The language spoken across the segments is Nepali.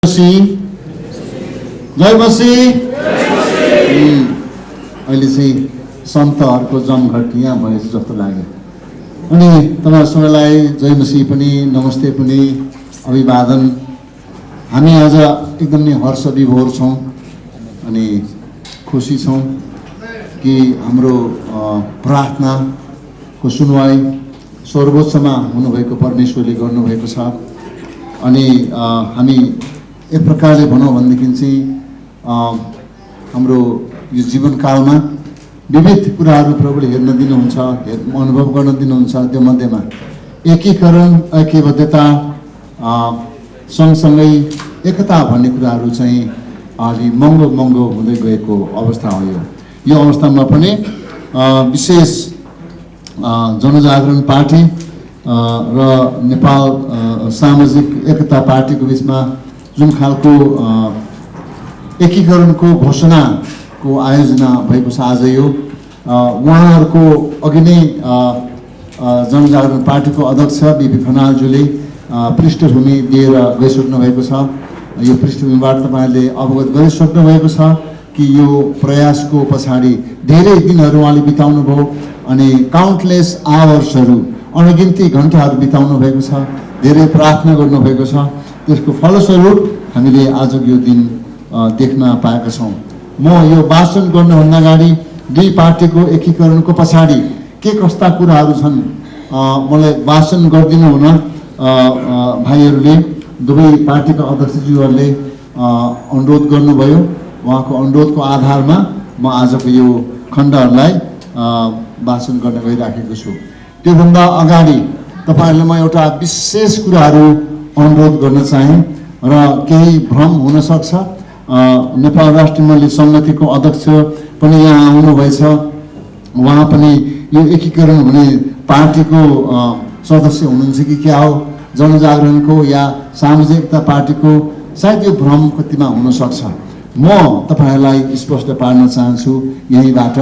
जय मसी। अहिले चाहिँ सन्तहरूको जमघट यहाँ भएछ जस्तो लाग्यो। अनि तपाईँ सबैलाई जय मसी पनि नमस्ते पनि अभिवादन। हामी आज एकदम नै हर्ष विभोर छौँ अनि खुसी छौँ कि हाम्रो प्रार्थनाको सुनवाई सर्वोच्चमा हुनुभएको परमेश्वरले गर्नुभएको छ। अनि हामी एक प्रकारले भनौँ भनेदेखि चाहिँ हाम्रो यो जीवनकालमा विविध कुराहरू प्रभुले हेर्न दिनुहुन्छ, अनुभव गर्न दिनुहुन्छ। त्यो मध्येमा एकीकरण, ऐक्यबद्धता, सँगसँगै एकता भन्ने कुराहरू चाहिँ अलि महँगो हुँदै गएको अवस्था हो। यो अवस्थामा पनि विशेष जनजागरण पार्टी र नेपाल सामाजिक एकता पार्टीको बिचमा जुन खालको एकीकरणको घोषणाको आयोजना भएको छ आज यो उहाँहरूको अघि नै जनजागरण पार्टीको अध्यक्ष बिपी खनालज्यूले पृष्ठभूमि दिएर गइसक्नु भएको छ। यो पृष्ठभूमिबाट तपाईँहरूले अवगत गरिसक्नु भएको छ कि यो प्रयासको पछाडि धेरै दिनहरू उहाँले बिताउनु भयो अनि काउन्टलेस आवर्सहरू, अनगिन्ती घन्टाहरू बिताउनु भएको छ, धेरै प्रार्थना गर्नुभएको छ। त्यसको फलस्वरूप हामीले आजको यो दिन देख्न पाएका छौँ। म यो भाषण गर्नुभन्दा अगाडि दुई पार्टीको एकीकरणको पछाडि के कस्ता कुराहरू छन् मलाई भाषण गरिदिनु हुन भाइहरूले, दुवै पार्टीका अध्यक्षज्यूहरूले अनुरोध गर्नुभयो। उहाँको अनुरोधको आधारमा म आजको यो खण्डहरूलाई भाषण गर्न गइराखेको छु। त्योभन्दा अगाडि तपाईँहरूलाई म एउटा विशेष कुराहरू अनुरोध गर्न चाहे र केही भ्रम हुनसक्छ। नेपाल राष्ट्रिय मण्डली सङ्गतिको अध्यक्ष पनि यहाँ आउनुभएछ। उहाँ पनि यो एकीकरण हुने पार्टीको सदस्य हुनुहुन्छ कि क्या हो, जनजागरणको या सामाजिकता पार्टीको, सायद यो भ्रम कतिमा हुनसक्छ। म तपाईँहरूलाई स्पष्ट पार्न चाहन्छु यहीँबाट,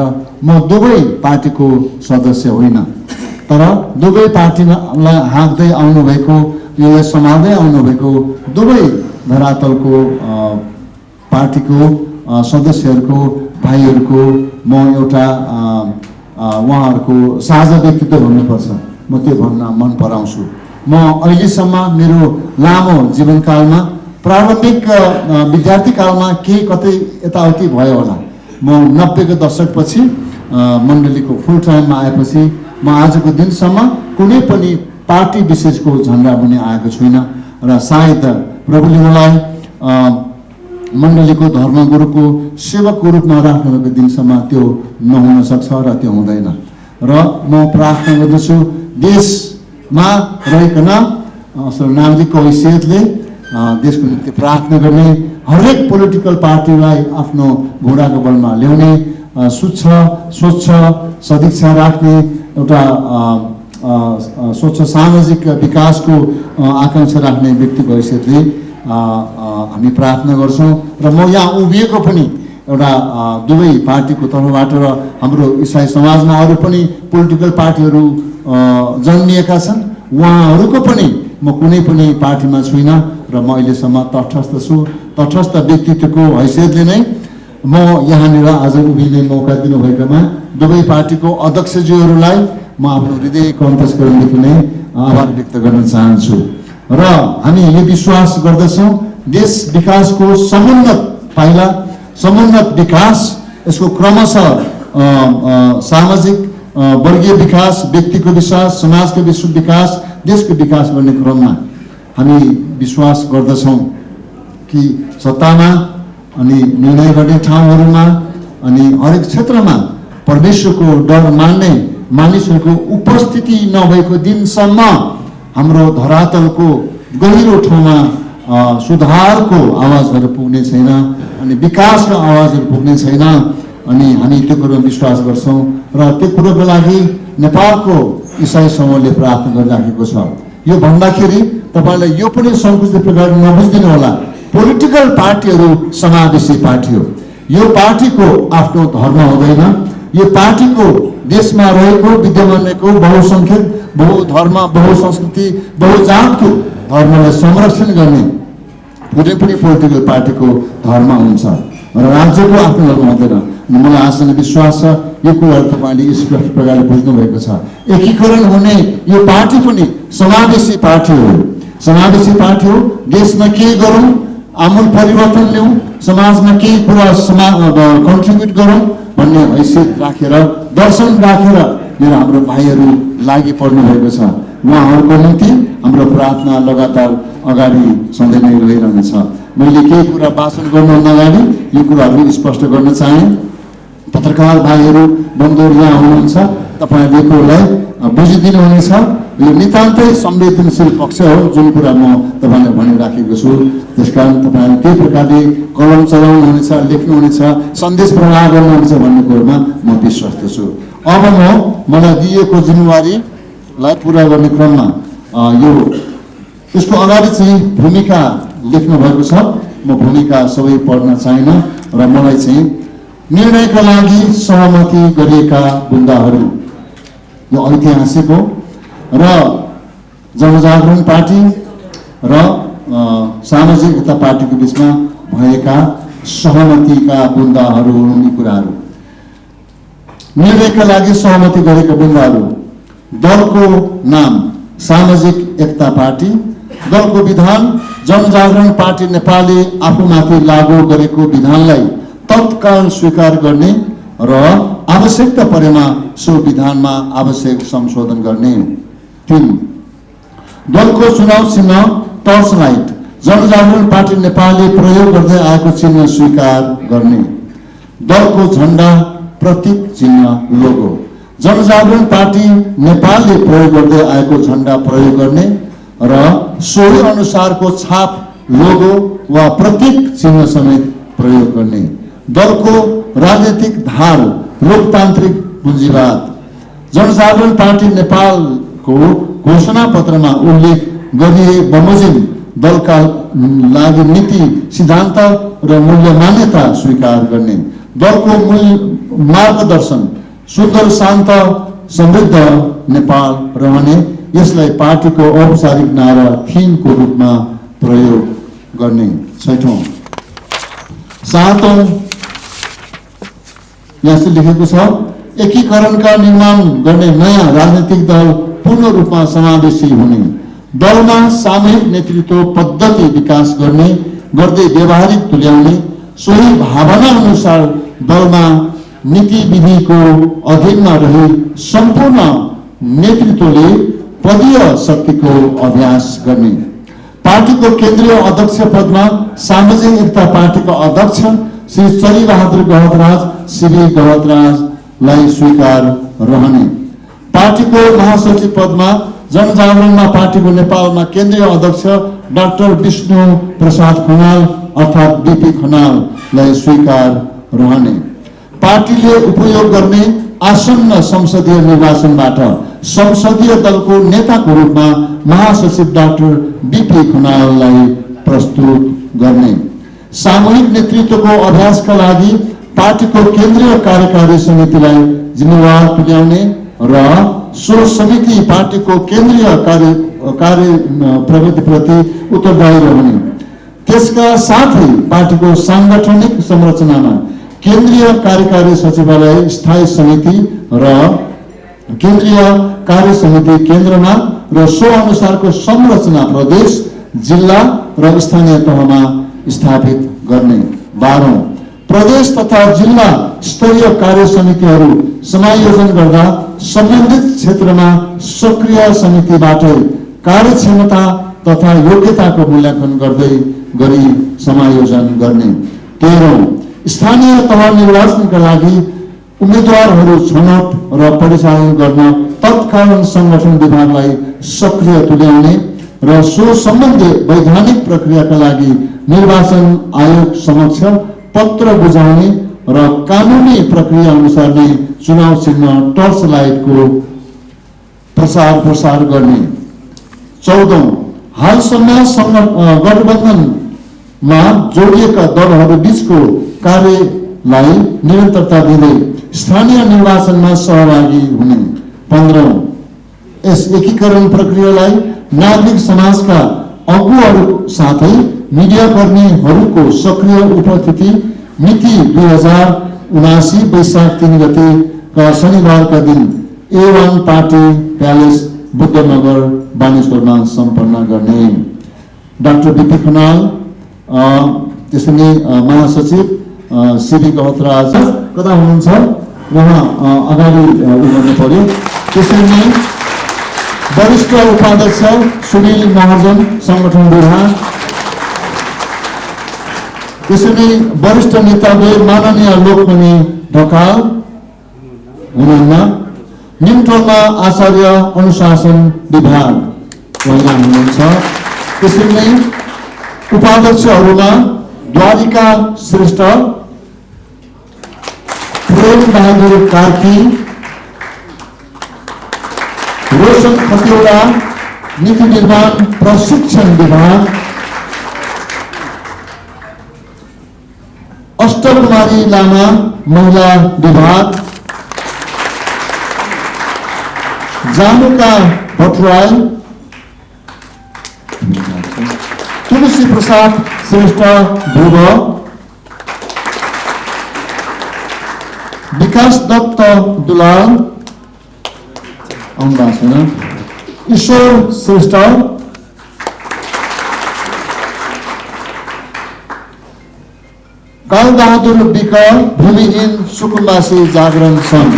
म दुवै पार्टीको सदस्य होइन, तर दुवै पार्टीलाई हाँक्दै आउनुभएको, यो सम्हाल्दै आउनुभएको दुवै धरातलको पार्टीको सदस्यहरूको, भाइहरूको म एउटा उहाँहरूको साझा व्यक्तित्व हुनुपर्छ, म त्यो भन्न मन पराउँछु। म अहिलेसम्म मेरो लामो जीवनकालमा प्रारम्भिक विद्यार्थी कालमा केही कतै यताउति भयो होला। म 90 को दशकपछि मण्डलीको फुल टाइममा आएपछि म आजको दिनसम्म कुनै पनि पार्टी विशेषको झन्डा पनि आएको छुइनँ र सायद प्रभुले मलाई मण्डलीको धर्मगुरुको सेवकको रूपमा राख्नुभएको दिनसम्म त्यो नहुन सक्छ र त्यो हुँदैन। र म प्रार्थना गर्दछु देशमा रहिकन नागरिकको हैसियतले देशको निम्ति प्रार्थना गर्ने, हरेक पोलिटिकल पार्टीलाई आफ्नो घोडाको बलमा ल्याउने, स्वच्छ सदिच्छा राख्ने, एउटा स्वच्छ सामाजिक विकासको आकांक्षा राख्ने व्यक्तिको हैसियतले हामी प्रार्थना गर्छौँ। र म यहाँ उभिएको पनि एउटा दुवै पार्टीको तर्फबाट र हाम्रो इसाई समाजमा अरू पनि पोलिटिकल पार्टीहरू जन्मिएका छन्, उहाँहरूको पनि म कुनै पनि पार्टीमा छुइनँ र म अहिलेसम्म तटस्थ छु। तटस्थ व्यक्तित्वको हैसियतले नै म यहाँनिर आज उभिने मौका दिनुभएकोमा दुवै पार्टीको अध्यक्षज्यूहरूलाई म आफ्नो हृदयको अन्तस्करणदेखि नै आभार व्यक्त गर्न चाहन्छु। र हामी यो विश्वास गर्दछौँ देश विकासको समुन्नत पाइला, समुन्नत विकास, यसको क्रमशः सामाजिक वर्गीय विकास, व्यक्तिको विकास, समाजको विकास, देशको विकास गर्ने क्रममा हामी विश्वास गर्दछौँ कि सत्तामा अनि निर्णय गर्ने ठाउँहरूमा अनि हरेक क्षेत्रमा परमेश्वरको डर मान्ने मानिसहरूको उपस्थिति नभएको दिनसम्म हाम्रो धरातलको गहिरो ठाउँमा सुधारको आवाजहरू पुग्ने छैन अनि विकासको आवाजहरू पुग्ने छैन। अनि हामी त्यो कुरोमा विश्वास गर्छौँ र त्यो कुरोको लागि नेपालको इसाई समूहले प्रार्थना गरिराखेको छ। यो भन्दाखेरि तपाईँलाई यो पनि सङ्कुचित प्रकारले नबुझिदिनु होला, पोलिटिकल पार्टीहरू समावेशी पार्टी हो। यो पार्टीको आफ्नो धर्म हुँदैन, यो पार्टीको देशमा रहेको विद्यमान रहेको बहुसङ्ख्यक, बहुधर्म, बहुसंस्कृति, बहुजातको धर्मलाई संरक्षण गर्ने कुनै पनि पोलिटिकल पार्टीको धर्म हुन्छ र राज्यको आफ्नो धर्म हुँदैन। मलाई आशा र विश्वास छ यो कुराहरू तपाईँले स्पष्ट प्रकारले बुझ्नु भएको छ। एकीकरण हुने यो पार्टी पनि समावेशी पार्टी हो, समावेशी पार्टी हो। देशमा केही गरौँ, आमूल परिवर्तन ल्याउँ, समाजमा केही कुरा कन्ट्रिब्युट गरौँ भन्ने हैसियत राखेर, दर्शन राखेर मेरो हाम्रो भाइहरू लागि पर्नु भएको छ। उहाँहरूको निम्ति हाम्रो प्रार्थना लगातार अगाडि सधैँ नै रहिरहनेछ। मैले केही कुरा भाषण गर्नुभन्दा अगाडि यो कुराहरू स्पष्ट गर्न चाहेँ। पत्रकार भाइहरू बन्धुहरू यहाँ हुनुहुन्छ, तपाईँहरूले कुरालाई बुझिदिनु हुनेछ। यो नितान्तै संवेदनशील पक्ष हो जुन कुरा म तपाईँलाई भनिराखेको छु। त्यसकारण तपाईँहरू त्यही प्रकारले कलम चलाउनुहुनेछ, लेख्नुहुनेछ, सन्देश प्रवाह गर्नुहुनेछ भन्ने कुरोमा म विश्वस्त छु। अब मलाई दिएको जिम्मेवारीलाई पुरा गर्ने क्रममा यो यसको अगाडि चाहिँ भूमिका लेख्नु भएको छ। म भूमिका सबै पढ्न चाहिनँ र मलाई चाहिँ निर्णयका लागि सहमति गरिएका बुन्दाहरू यो ऐतिहासिक हो र जनजागरण पार्टी र सामाजिक एकता पार्टीको बिचमा भएका सहमतिका बुन्दाहरू हुन्। यी कुराहरू निर्णयका लागि सहमति गरेका बुन्दाहरू। दलको नाम सामाजिक एकता पार्टी, दलको विधान जनजागरण पार्टी नेपालले आफूमाथि लागू गरेको विधानलाई तत्काल स्वीकार गर्ने र आवश्यकता परेमा सो विधानमा आवश्यक संशोधन गर्ने। 3 दलको चुनाव चिन्ह टर्च लाइट, जनजागरण पार्टी नेपालले प्रयोग गर्दै आएको चिन्ह स्वीकार गर्ने। दलको झण्डा प्रतीक चिन्ह लोगो, जनजागरण पार्टी नेपालले प्रयोग गर्दै आएको झण्डा प्रयोग गर्ने र सोही अनुसारको छाप लोगो वा प्रतीक चिन्ह समेत प्रयोग गर्ने। दलको राजनीतिक धार लोकतान्त्रिक पुँजीवाद, जनजागरण पार्टी नेपालको घोषणा पत्रमा उल्लेख गरिए बमोजिम दलका लागि नीति सिद्धान्त र मूल्य मान्यता स्वीकार गर्ने। दलको मूल मार्गदर्शन सुन्दर शान्त समृद्ध नेपाल रहने, यसलाई पार्टीको औपचारिक नारा थिमको रूपमा प्रयोग गर्ने। 6औं 7औं यहाँ लेखेको छ एकीकरणका निर्माण गर्ने नयाँ राजनीतिक दल पूर्ण रूपमा समावेशी हुने, दलमा सामूहिक नेतृत्व पद्धति विकास गर्दै व्यवहारिक तुल्याउने, सोही भावना अनुसार दलमा नीति विधिको अधीनमा रही सम्पूर्ण नेतृत्वले पदीय शक्तिको अभ्यास गर्ने। पार्टीको केन्द्रीय अध्यक्ष पदमा सामाजिक एकता पार्टीका अध्यक्ष श्री चलिबहादुर गहतराज श्री गहतराजलाई स्वीकार रहने। पार्टीको महासचिव पदमा जनजागरणमा पार्टीको नेपालमा केन्द्रीय अध्यक्ष डाक्टर विष्णु प्रसाद खनाल अर्थात् बीपी खनाललाई स्वीकार रहने। पार्टीले उपयोग गर्ने आसन्न संसदीय निर्वाचनबाट संसदीय दलको नेताको रूपमा महासचिव डाक्टर बीपी खनाललाई प्रस्तुत गर्ने। सामूहिक नेतृत्वको अभ्यासका लागि पार्टीको केन्द्रीय कार्यकारी समितिलाई जिम्मेवार तुल्याउने र सो समिति पार्टीको केन्द्रीय कार्य प्रगतिप्रति उत्तरदायी रहने। त्यसका साथै पार्टीको सांगठनिक संरचनामा केन्द्रीय कार्यकारी सचिवालय स्थायी समिति र केन्द्रीय कार्य समिति केन्द्रमा र सो अनुसारको संरचना प्रदेश जिल्ला र स्थानीय तहमा स्थापित गर्ने। 12औं प्रदेश तथा जिल्ला स्तरीय कार्य समितिहरू समायोजन गर्दा सम्बन्धित क्षेत्रमा सक्रिय समितिबाट कार्यक्षमता तथा योग्यताको मूल्याङ्कन गरी समायोजन गर्ने। 13औं स्थानीय तह निर्वाचनका लागि उम्मेदवारहरू छनौट र परिचालन गर्न तत्कालीन संगठन विभागलाई सक्रिय तुल्याउने र सो सम्बन्धी वैधानिक प्रक्रियाका लागि निर्वाचन आयोग समक्ष पत्र बुझाउने र कानुनी प्रक्रिया अनुसार नै चुनाव चिन्ह टर्च लाइटको प्रसार गर्ने। 14औं हालसम्म गठबन्धनमा जोडिएका दलहरू बीचको कार्यलाई निरन्तरता दिँदै स्थानीय निर्वाचनमा सहभागी हुने। 15औं यस एकीकरण प्रक्रियालाई नागरिक समाजका अगुवाहरू साथै मिडिया कर्मीहरूको सक्रिय उपस्थिति मिति 2079 वैशाख 3 गतेका शनिबारका दिन A1 पार्टी प्यालेस बुद्धनगर बानेश्वरमा सम्पन्न गर्ने। डाक्टर बीपी खनाल, त्यसैले महासचिव सीबी गहतराज कता हुनुहुन्छ, उहाँ अगाडि उभ्नु पर्यो। त्यसैले वरिष्ठ उपाध्यक्ष सुनिल महाजन संगठन विभाग, त्यसैले वरिष्ठ नेताले माननीय लोकमणि ढकाल हुनुहुन्न, निम्टोलमा आचार्य अनुशासन विभाग उहाँ हुनुहुन्छ। त्यसैले उपाध्यक्षहरूमा द्वारिका श्रेष्ठ, प्रेम बहादुर कार्की, रोशन खतिवड़ा नीति निर्माण प्रशिक्षण विभाग, अष्टकुमारी लामा महिला विभाग, जानुका भट्टराई, तुलसी प्रसाद श्रेष्ठ ध्रुव, विकास दत्त दुलाल, ईश्वर श्रेष्ठ, काल बहादुर विक भूमिहीन सुकुम्बासी जागरण संघ,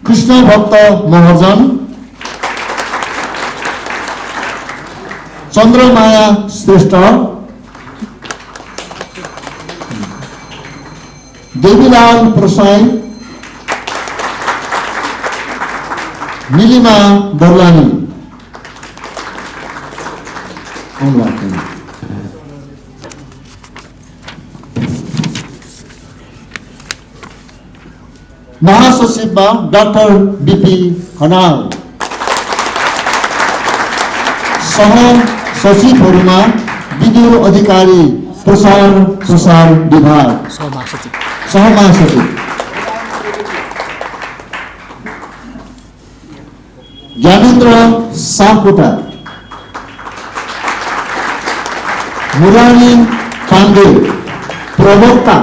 कृष्ण भक्त महर्जन, चंद्रमाया श्रेष्ठ, देवीलाल प्रसाई, नीलिमा दर्लानी, महासचिवमा डाक्टर बीपी खनाल, सह सचिवहरूमा विद्युत अधिकारी प्रसार विभाग, सहमहासचिव ज्ञानेन्द्र सापकोटा, मुरारी पांडे प्रवक्ता,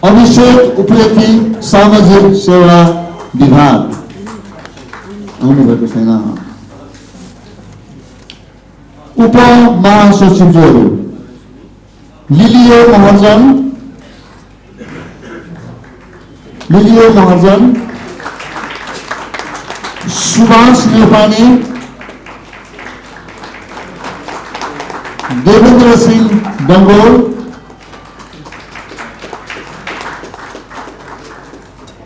अभिषेक उप्रेती सामाजिक सेवा विभाग आउनुभएको छैन। उप महासचिवहरू लिलियो महर्जन, सुभाष नेपानी, देवेन्द्र सिंह डंगोल,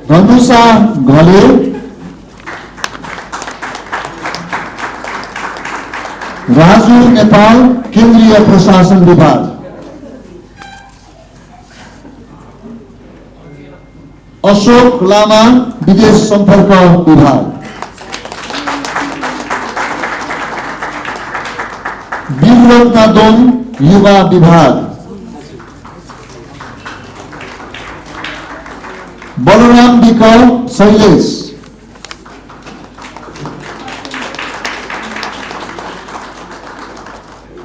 धनुषा घले, राजू नेपाल केन्द्रीय प्रशासन विभाग, अशोक लामा विदेश संपर्क विभाग, वीररत्न दोङ युवा विभाग, बलराम विकल शैलेश,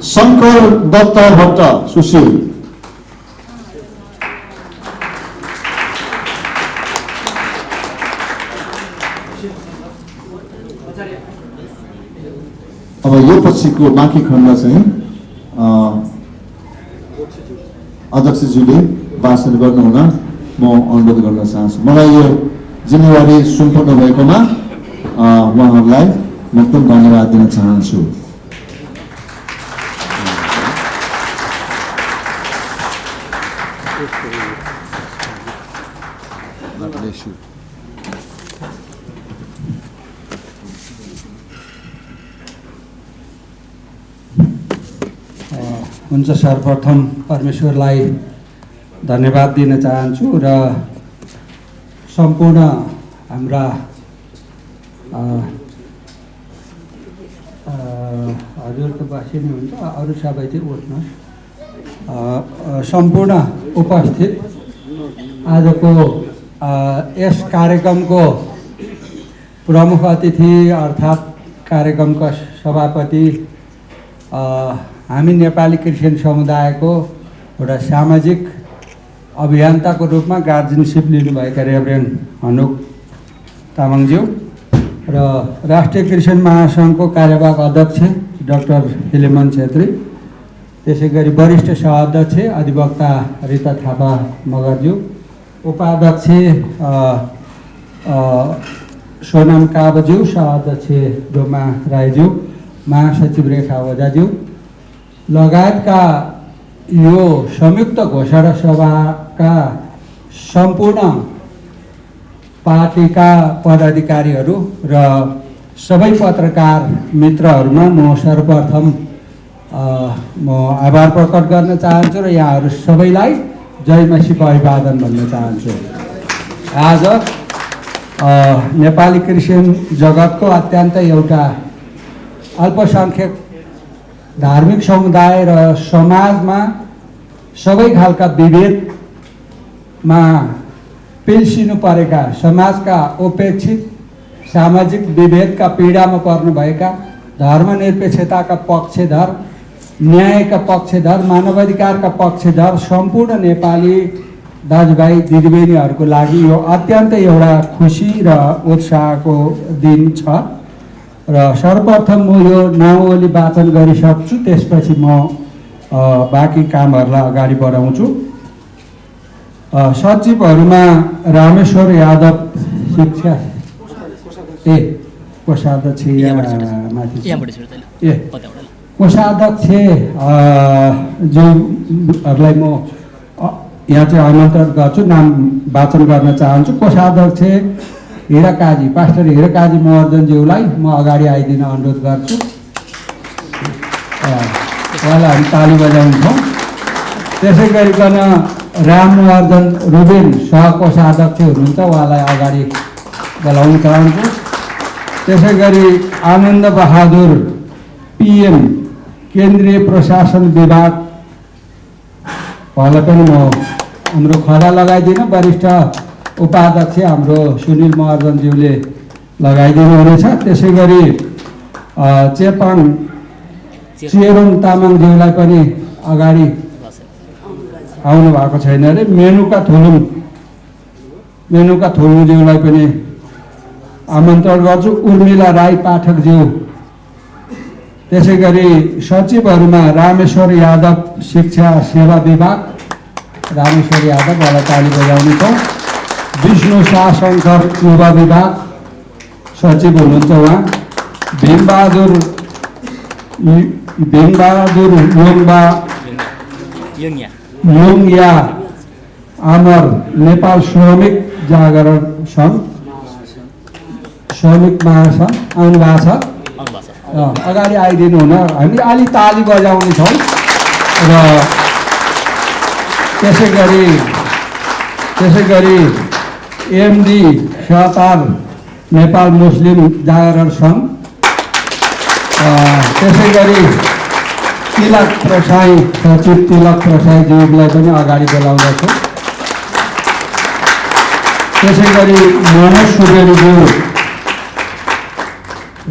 शंकर दत्त भट्ट सुशील, अब यो पछिको बाँकी खण्ड चाहिँ अध्यक्षज्यूले भाषण गर्नुहुन म अनुरोध गर्न चाहन्छु। मलाई यो जिम्मेवारी सुम्पन्न भएकोमा उहाँहरूलाई म एकदम धन्यवाद दिन चाहन्छु। हुन्छ, सर्वप्रथम परमेश्वरलाई धन्यवाद दिन चाहन्छु र सम्पूर्ण हाम्रा हजुर त बसी नै हुन्छ, अरू सबै चाहिँ उठ्नुहोस्। सम्पूर्ण उपस्थित आजको यस कार्यक्रमको प्रमुख अतिथि अर्थात् कार्यक्रमका सभापति, हामी नेपाली क्रिस्चियन समुदायको एउटा सामाजिक अभियन्ताको रूपमा गार्जियनसिप लिनुभएका रेभरेन्ड हनुक तामाङज्यू र राष्ट्रिय क्रिस्चियन महासङ्घको कार्यवाहक अध्यक्ष डाक्टर फिलिमन छेत्री, त्यसै गरी वरिष्ठ सहअध्यक्ष अधिवक्ता रिता थापा मगरज्यू, उपाध्यक्ष सोनाम काबज्यू, सहअध्यक्ष डोमा राईज्यू, महासचिव रेखा ओझाज्यू लगायतका यो संयुक्त घोषणा सभाका सम्पूर्ण पार्टीका पदाधिकारीहरू र सबै पत्रकार मित्रहरूमा म सर्वप्रथम म आभार प्रकट गर्न चाहन्छु र यहाँहरू सबैलाई जय मसीह अभिवादन भन्न चाहन्छु। आज नेपाली क्रिस्चियन जगतको अत्यन्त एउटा अल्पसङ्ख्यक धार्मिक समुदाय र समाजमा सबै खालका विभेदमा पिल्सिनु परेका, समाजका उपेक्षित, सामाजिक विभेदका पीडामा पर्नुभएका, धर्मनिरपेक्षताका पक्षधर, न्यायका पक्षधर, मानवाधिकारका पक्षधर सम्पूर्ण नेपाली दाजुभाइ दिदीबहिनीहरूको लागि यो अत्यन्त एउटा खुसी र उत्साहको दिन छ र सर्वप्रथम म यो नाउँली वाचन गरिसक्छु, त्यसपछि म बाँकी कामहरूलाई अगाडि बढाउँछु। सचिवहरूमा रामेश्वर यादव शिक्षा कोषाध्यक्ष कोषाध्यक्ष ज्यूहरूलाई म यहाँ चाहिँ आमन्त्रण गर्छु, नाम वाचन गर्न चाहन्छु। कोषाध्यक्ष हिराकाजी, पास्टर हिराकाजी महर्जनज्यूलाई म अगाडि आइदिन अनुरोध गर्छु। उहाँलाई हामी ताली बजाउँछौँ। त्यसै गरिकन रामवर्धन रुबेन सहकोषाध्यक्ष हुनुहुन्छ, उहाँलाई अगाडि बोलाउन चाहन्छु। त्यसै गरी आनन्द बहादुर पिएम केन्द्रीय प्रशासन विभाग, उहाँलाई पनि म हाम्रो खदा लगाइदिनु। वरिष्ठ उपाध्यक्ष हाम्रो सुनिल महर्जनज्यूले लगाइदिनु हुनेछ। त्यसै गरी चेरोङ तामाङज्यूलाई पनि अगाडि आउनु भएको छैन अरे। मेनुका थुलुङज्यूलाई पनि आमन्त्रण गर्छु। उर्मिला राई पाठकज्यू, त्यसै गरी सचिवहरूमा रामेश्वर यादव शिक्षा सेवा विभाग, रामेश्वर यादव, उहाँलाई ताली बजाउनु छ। विष्णु शाह शङ्कर युवा विभाग सचिव हुनुहुन्छ उहाँ। भीमबहादुर योङया अमर नेपाल श्रमिक जागरण सङ्घ श्रमिक महासङ्घ आउनु भएको छ, अगाडि आइदिनु हुन हामी अलि ताली बजाउने छौँ। र त्यसै गरी एमडी सहतार नेपाल मुस्लिम जागरण सङ्घ, त्यसै गरी तिलक प्रसाई सचिव तिलक प्रसाईज्यूलाई पनि अगाडि बोलाउँदछु। त्यसै गरी मनोज सुवेदीज्यू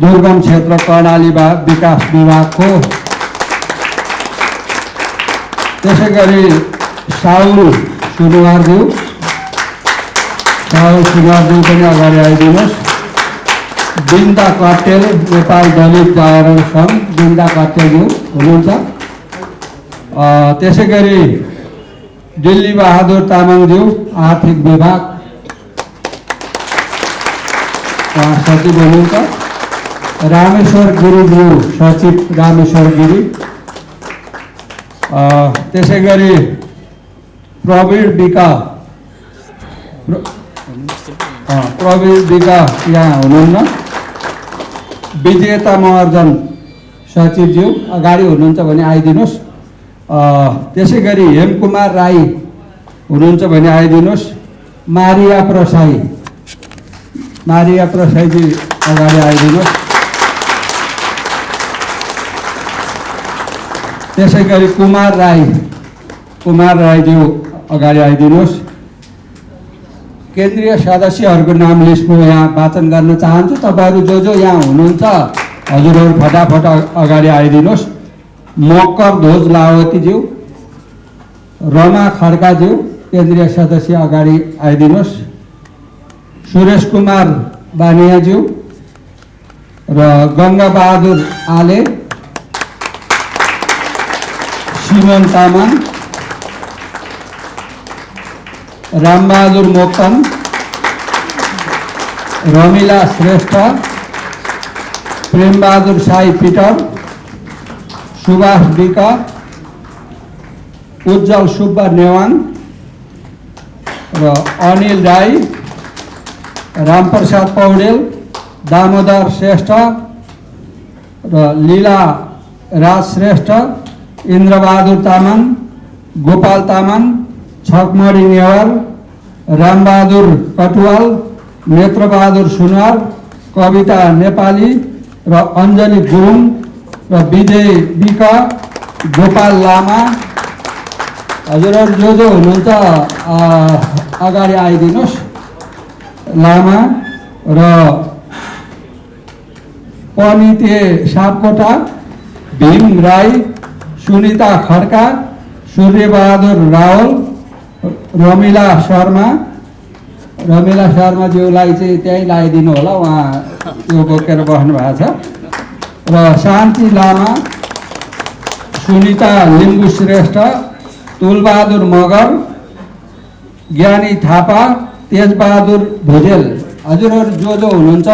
दुर्गम क्षेत्र कर्णाली विकास विभागको। त्यसै गरी साउल सुनुवारज्यू पनि अगाडि आइदिनुहोस्। बिन्दा कटेल नेपाल दलित जागरण सङ्घ, बिन्दा कटेलज्यू हुनुहुन्छ। त्यसै गरी दिल्ली बहादुर तामाङज्यू आर्थिक विभाग सचिव हुनुहुन्छ। रामेश्वर गिरीज्यू सचिव, रामेश्वर गिरी। त्यसै गरी प्रवीण विका यहाँ हुनुहुन्न। विजेता महर्जन सचिवज्यू अगाडि हुनुहुन्छ भने आइदिनुहोस्। त्यसै गरी हेमकुमार राई हुनुहुन्छ भने आइदिनुहोस्। मारिया प्रसाई मारिया प्रसाईजी अगाडि आइदिनुहोस्। त्यसै गरी कुमार राईज्यू अगाडि आइदिनुहोस्। केन्द्रीय सदस्यहरूको नाम लिस्ट म यहाँ वाचन गर्न चाहन्छु। तपाईँहरू जो यहाँ हुनुहुन्छ हजुरहरू फटाफट अगाडि आइदिनुहोस्। मकर ध्वज लावतीज्यू, रमा खड्काज्यू केन्द्रीय सदस्य अगाडि आइदिनुहोस्। सुरेश कुमार बानियाज्यू र गङ्गा बहादुर आले, सिमन तामाङ, रामबहादुर मोक्तान, रमिला श्रेष्ठ, प्रेमबहादुर साई पिटर, सुभाष विक, उज्जवल सुब्बा नेवाङ र अनिल राई, रामप्रसाद पौडेल, दामोदर श्रेष्ठ र लीला राज श्रेष्ठ, इन्द्रबहादुर तामाङ, गोपाल तामाङ, छकमरी नेवार, रामबहादुर कटुवाल, नेत्रबहादुर सुनवार, कविता नेपाली र अञ्जली गुरुङ र विजय विक, गोपाल लामा। हजुरहरू जो हुनुहुन्छ अगाडि आइदिनुहोस्। लामा र पनिते सापकोटा, भीम राई, सुनिता खड्का, सूर्यबहादुर रावल, रमिला शर्माज्यूलाई चाहिँ त्यहीँ लगाइदिनु होला, उहाँ त्यो बोकेर बस्नु भएको छ। र शान्ति लामा, सुनिता लिम्बू श्रेष्ठ, तुलबहादुर मगर, ज्ञानी थापा, तेजबहादुर भुजेल। हजुरहरू जो हुनुहुन्छ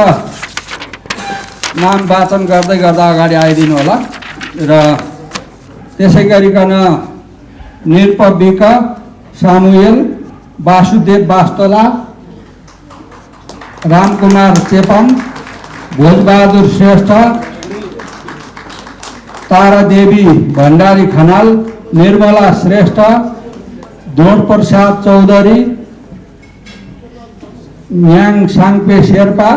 नाम वाचन गर्दै गर्दा अगाडि आइदिनु होला। र त्यसै गरिकन निरप विक, सामुएल, वासुदेव वास्तोला, रामकुमार चेपाङ, भोजबहादुर श्रेष्ठ, तारादेवी भण्डारी खनाल, निर्मला श्रेष्ठ, द्रोण प्रसाद चौधरी, न्याङ साङपे शेर्पा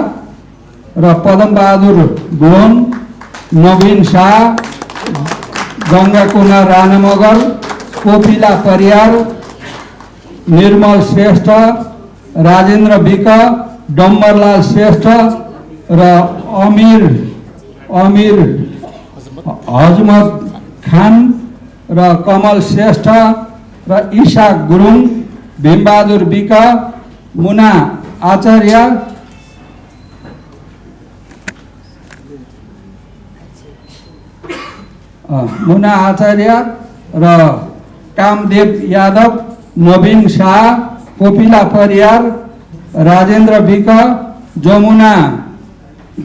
र पदमबहादुर गोन, नवीन शाह, गङ्गा कुमार राणा मगर, कोपिला परियार, निर्मल श्रेष्ठ, राजेन्द्र विक, डम्बरलाल श्रेष्ठ र अमिर हजमत खान र कमल श्रेष्ठ र ईशा गुरुङ, भीमबहादुर विक, मुना आचार्य, र कामदेव यादव, नवीन शाह, कोपिला परियार, राजेन्द्र विक, जमुना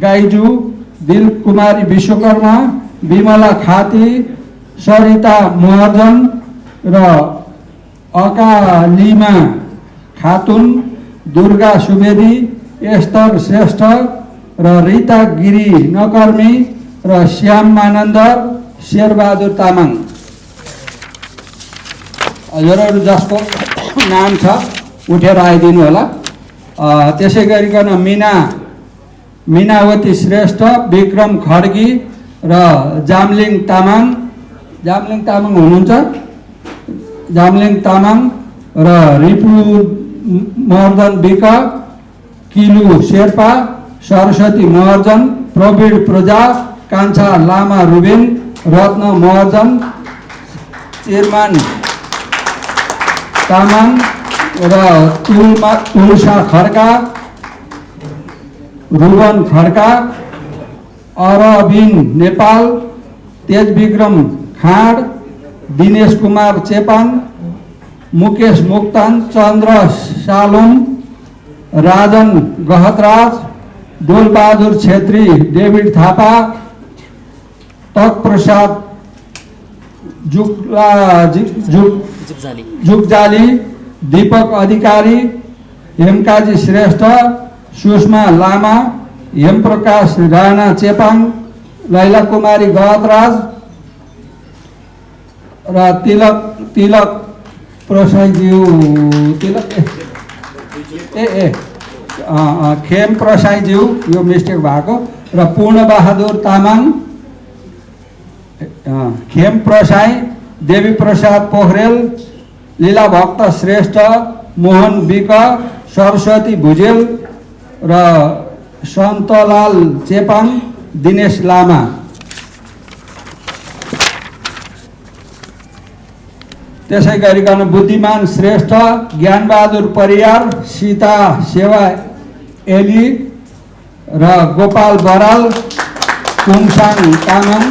गाइजू, दिल कुमारी विश्वकर्मा, विमला खाती, सरिता महर्जन र अकालिमा खातुन, दुर्गा सुवेदी, एस्तर श्रेष्ठ र रिता गिरी नकर्मी र श्याम मानन्दर, शेरबहादुर तामाङ। हजुरहरू जसको नाम छ उठेर आइदिनु होला। त्यसै गरिकन मीनावती श्रेष्ठ, विक्रम खड्गी र जामलिङ तामाङ हुनुहुन्छ। जामलिङ तामाङ र रिपु महर्जन विक, किलु शेर्पा, सरस्वती महर्जन, प्रवीण प्रजा, कान्छा लामा रुबेन, रत्न महर्जन, चिरमान तामाङ र तुलसा खड्का, रुबन खड्का, अरबिन नेपाल, तेज विक्रम खाँड, दिनेश कुमार चेपाङ, मुकेश मोक्तान, चन्द्र सालुङ, राजन गहतराज, डोलबहादुर छेत्री, डेभिड थापा, तक प्रसाद जुगजाली, दीपक अधिकारी, हेमकाजी श्रेष्ठ, सुषमा लामा, हेमप्रकाश राणा चेपाङ, लैला कुमारी गहतराज र तिलक प्रसाईज्यू खेम प्रसाईज्यू, यो मिस्टेक भएको, र पूर्णबहादुर तामाङ, खेम प्रसाई, देवी प्रसाद पोखरेल, लीला भक्त श्रेष्ठ, मोहन विक, सरस्वती भुजेल र सन्तलाल चेपाङ, दिनेश लामा। त्यसै गरिकन बुद्धिमान श्रेष्ठ, ज्ञानबहादुर परियार, सीता सेवा एली र गोपाल बराल, कुङसाङ तामाङ।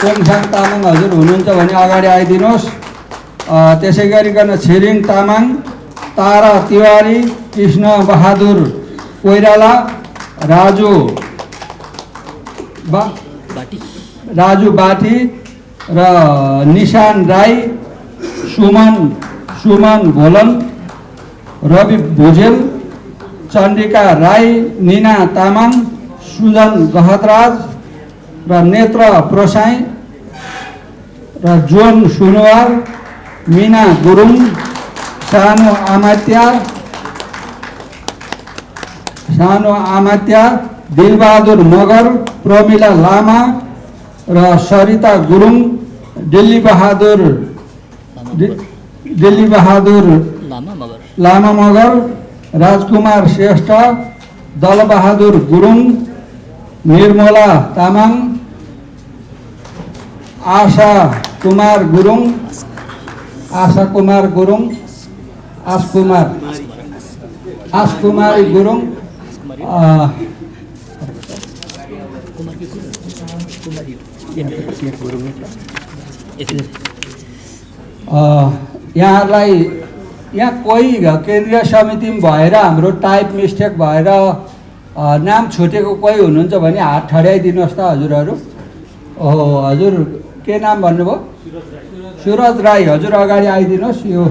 कुङसाङ तामाङ हजुर हुनुहुन्छ भने अगाडि आइदिनुहोस्। त्यसै गरिकन छिरिङ तामाङ, तारा तिवारी, कृष्ण बहादुर कोइराला, राजु बाटी र निशान राई, सुमन भोलन, रवि भुजेल, चन्द्रिका राई, निना तामाङ, सुजन गहतराज र नेत्र प्रसाई र जोन सुनवार, मिना गुरुङ, सानो आमात्या, दिलबहादुर मगर, प्रमिला लामा र सरिता गुरुङ, दिल्ली बहादुर लामा मगर, राजकुमार श्रेष्ठ, दलबहादुर गुरुङ, निर्मला तामाङ, आशा कुमार गुरुङ, आसकुमारी गुरुङ, यहाँलाई यहाँ कोही केन्द्रीय समितिमा भएर हाम्रो टाइप मिस्टेक भएर नाम छुटेको कोही हुनुहुन्छ भने हात ठड्याइदिनुहोस् त हजुरहरू। ओहो हजुर के नाम भन्नुभयो? सुरज राई, हजुर अगाडि आइदिनुहोस्। यो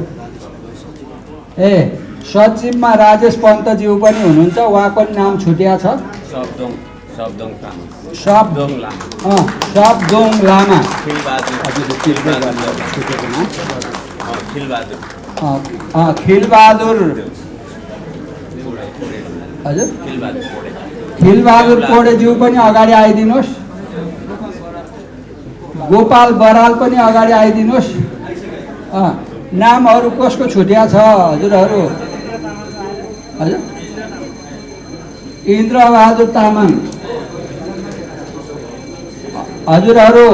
सचिवमा राजेश पन्तज्यू पनि हुनुहुन्छ, उहाँको पनि नाम छुटिया छ। सबदोङ लामा, खिलबहादुर हजुर खिलबहादुर पोडेज्यू पनि अगाडि आइदिनुहोस्। गोपाल बराल पनि अगाडि आइदिनुहोस्। नामहरू कसको छुटिया छ हजुरहरू? हजुर इन्द्रबहादुर तामाङ, हजुरहरू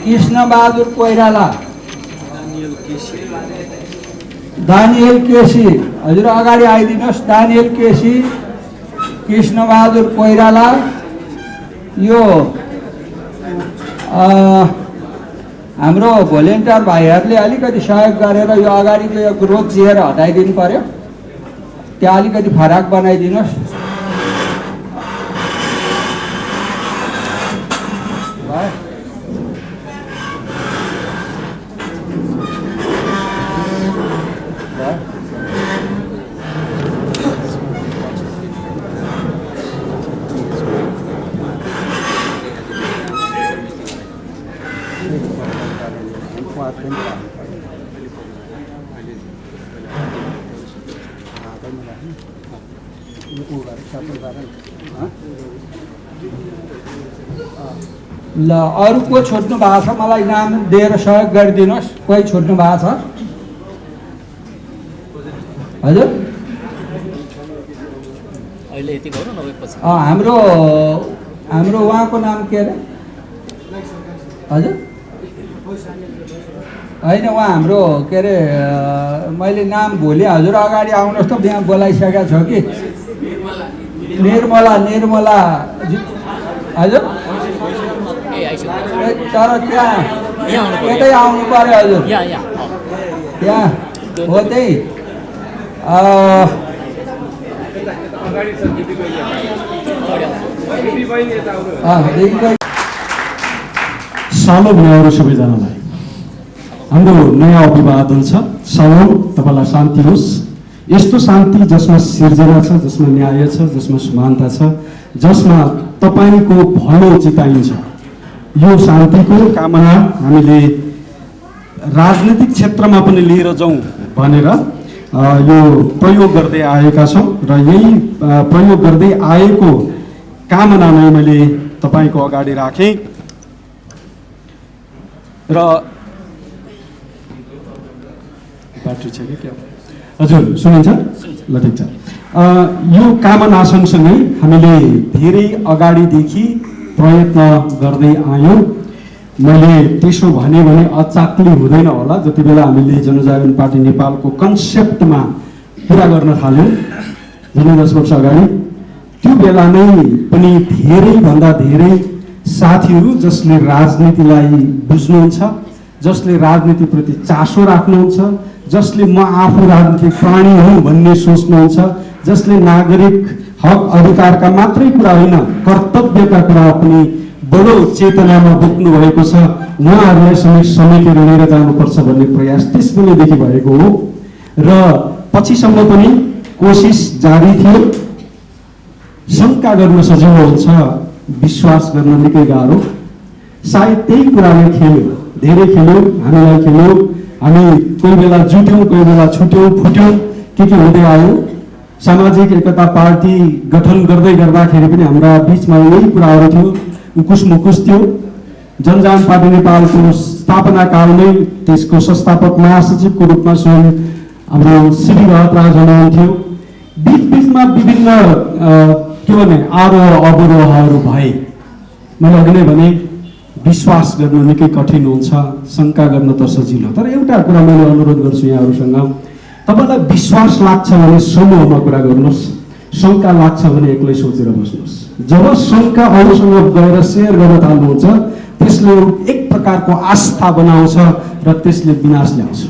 कृष्णबहादुर कोइराला, दानियल केसी, हजुर अगाडि आइदिनुहोस्। दानियल केसी, कृष्णबहादुर कोइराला। यो हाम्रो भोलिन्टियर भाइहरूले अलिकति सहयोग गरेर यो अगाडिको यो ग्रोथ चेयर हटाइदिनु पर्यो, त्यहाँ अलिकति फराक बनाइदिनुहोस्। ल अरू को छोड्नु भएको छ मलाई नाम दिएर सहयोग गरिदिनुहोस्। कोही छोड्नु भएको छ? हजुर हाम्रो उहाँको नाम के अरे? हजुर होइन उहाँ हाम्रो के अरे मैले नाम भुलेँ। हजुर अगाडि आउनुहोस् त, यहाँ बोलाइसकेको छ कि। निर्मला हजुर तर त्यहाँ यतै आउनु पर्यो हजुर। त्यहाँ हो त्यही सालो भ्याउहरू सबैजनालाई हाम्रो नयाँ अभिवादन छ। सलाम, तपाईँलाई शान्ति होस्। यस्तो शान्ति जसमा सिर्जना छ, जसमा न्याय छ, जसमा समानता छ, जसमा तपाईँको भलो चिताइन्छ, यो शान्तिको कामना हामीले राजनीतिक क्षेत्रमा पनि लिएर जाउँ भनेर यो प्रयोग गर्दै आएका छौँ र यही प्रयोग गर्दै आएको कामना नै मैले तपाईँको अगाडि राखेँ र ब्याट्री छ कि क्या हजुर सुनिन्छ ल ठिक छ यो कामना सँगसँगै हामीले धेरै अगाडिदेखि प्रयत्न गर्दै आयौँ मैले त्यसो भने अचाक्ली हुँदैन होला जति बेला हामीले जनजागरण पार्टी नेपालको कन्सेप्टमा पुरा गर्न थाल्यौँ झन्डै 10 वर्ष अगाडि त्यो बेला नै पनि धेरैभन्दा धेरै साथीहरू जसले राजनीतिलाई बुझ्नुहुन्छ जसले राजनीतिप्रति चासो राख्नुहुन्छ जसले म आफू राजनीतिक प्राणी हुँ भन्ने सोच्नुहुन्छ जसले नागरिक हक अधिकारका मात्रै कुरा होइन कर्तव्यका कुरा पनि बडो चेतनामा बोक्नु भएको छ उहाँहरूलाई समेटेर लिएर जानुपर्छ भन्ने प्रयास त्यस बेलादेखि भएको हो र पछिसम्म पनि कोसिस जारी थियो शङ्का गर्न सजिलो हुन्छ विश्वास गर्न निकै गाह्रो सायद त्यही कुराले खेल्यो धेरै खेल्यो हामीलाई खेल्यो हामी कोही बेला जुट्यौँ कोही बेला छुट्यौँ फुट्यौँ के हुँदै आयो सामाजिक एकता पार्टी गठन गर्दै गर्दाखेरि पनि हाम्रा बिचमा यही कुराहरू थियो उकुस मुकुस थियो जनजागरण पार्टी नेपालको स्थापना कालमै त्यसको संस्थापक महासचिवको रूपमा स्वयं हाम्रो श्री भरत राज हुनुहुन्थ्यो बिचमा विभिन्न के भने आरोह अवरोहहरू भए मैले अघि नै भने विश्वास गर्न निकै कठिन हुन्छ शङ्का गर्न त सजिलो तर एउटा कुरा मैले अनुरोध गर्छु यहाँहरूसँग तपाईँलाई विश्वास लाग्छ भने समूहमा कुरा गर्नुहोस् शङ्का लाग्छ भने एक्लै सोचेर बस्नुहोस् जब शङ्का अरूसँग गएर सेयर गर्न थाल्नुहुन्छ त्यसले एक प्रकारको आस्था बनाउँछ र त्यसले विनाश ल्याउँछ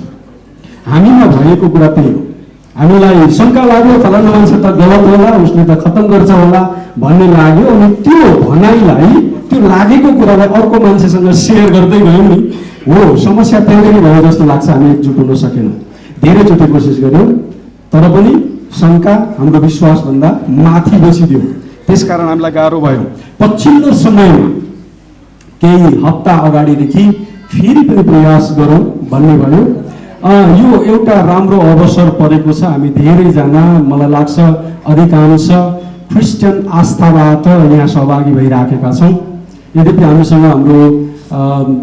हामीमा भएको कुरा त्यही हो हामीलाई शङ्का लाग्यो फलाना मान्छे त गलत होला उसले त खतम गर्छ होला भन्ने लाग्यो अनि त्यो भनाइलाई त्यो लागेको कुरालाई अर्को मान्छेसँग सेयर गर्दै गयौँ नि हो समस्या त्यही भयो जस्तो लाग्छ हामी एकजुट हुन सकेनौँ धेरैचोटि कोसिस गर्यौँ तर पनि शङ्का हाम्रो विश्वासभन्दा माथि बसिदियो त्यसकारण हामीलाई गाह्रो भयो पछिल्लो समयमा केही हप्ता अगाडिदेखि फेरि पनि प्रयास गरौँ भन्ने भयो यो एउटा राम्रो अवसर परेको छ हामी धेरैजना मलाई लाग्छ अधिकांश क्रिस्चियन आस्थाबाट यहाँ सहभागी भइराखेका छौँ यद्यपि हामीसँग हाम्रो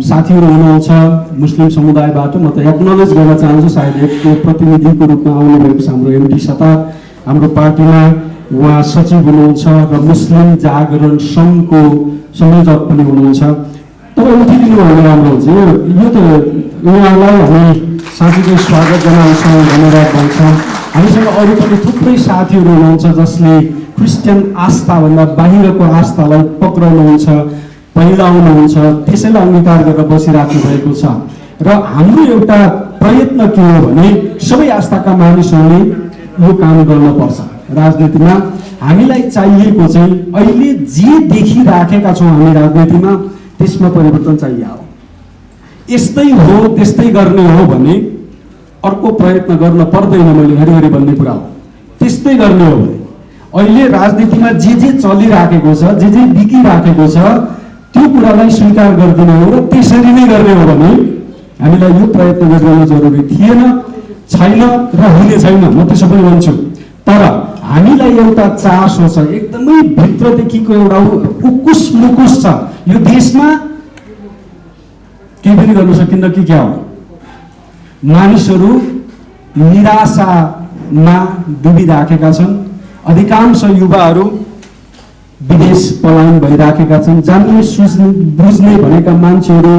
साथीहरू हुनुहुन्छ मुस्लिम समुदायबाट म त एक्नोलेज गर्न चाहन्छु सायद एक प्रतिनिधिको रूपमा आउनु भएको छ हाम्रो एमडी सत्ता हाम्रो पार्टीमा उहाँ सचिव हुनुहुन्छ र मुस्लिम जागरण सङ्घको संयोजक पनि हुनुहुन्छ तपाईँ उठिदिनु भने राम्रो हुन्छ यो त उहाँलाई हामी साथीको स्वागत जनाउँछौँ धन्यवाद भन्छौँ हामीसँग अरू पनि थुप्रै साथीहरू हुनुहुन्छ जसले क्रिस्चियन आस्थाभन्दा बाहिरको आस्थालाई पक्राउनुहुन्छ पहिलाउनुहुन्छ त्यसैलाई अङ्गीकार गरेर बसिराख्नु भएको छ र हाम्रो एउटा प्रयत्न के हो भने सबै आस्थाका मानिसहरूले यो काम गर्नुपर्छ राजनीतिमा हामीलाई चाहिएको चाहिँ अहिले जे देखिराखेका छौँ हामी राजनीतिमा त्यसमा परिवर्तन चाहियो यस्तै हो त्यस्तै गर्ने हो भने अर्को प्रयत्न गर्न पर्दैन मैले घरिघरि भन्ने कुरा हो त्यस्तै गर्ने हो भने अहिले राजनीतिमा जे चलिराखेको छ जे बिकिराखेको छ त्यो कुरालाई स्वीकार गरिदिने हो र त्यसरी नै गर्ने हो भने हामीलाई यो प्रयत्न गरिरहनु जरुरी थिएन छैन र हुने छैन म त्यसो पनि भन्छु तर हामीलाई एउटा चासो छ एकदमै भित्रदेखिको एउटा उकुस मुकुस छ यो देशमा केही पनि गर्न सकिन्न कि क्या हो मानिसहरू निराशामा डुबिराखेका छन् अधिकांश युवाहरू विदेश पलायन भइराखेका छन् जान्ने बुझ्ने भनेका मान्छेहरू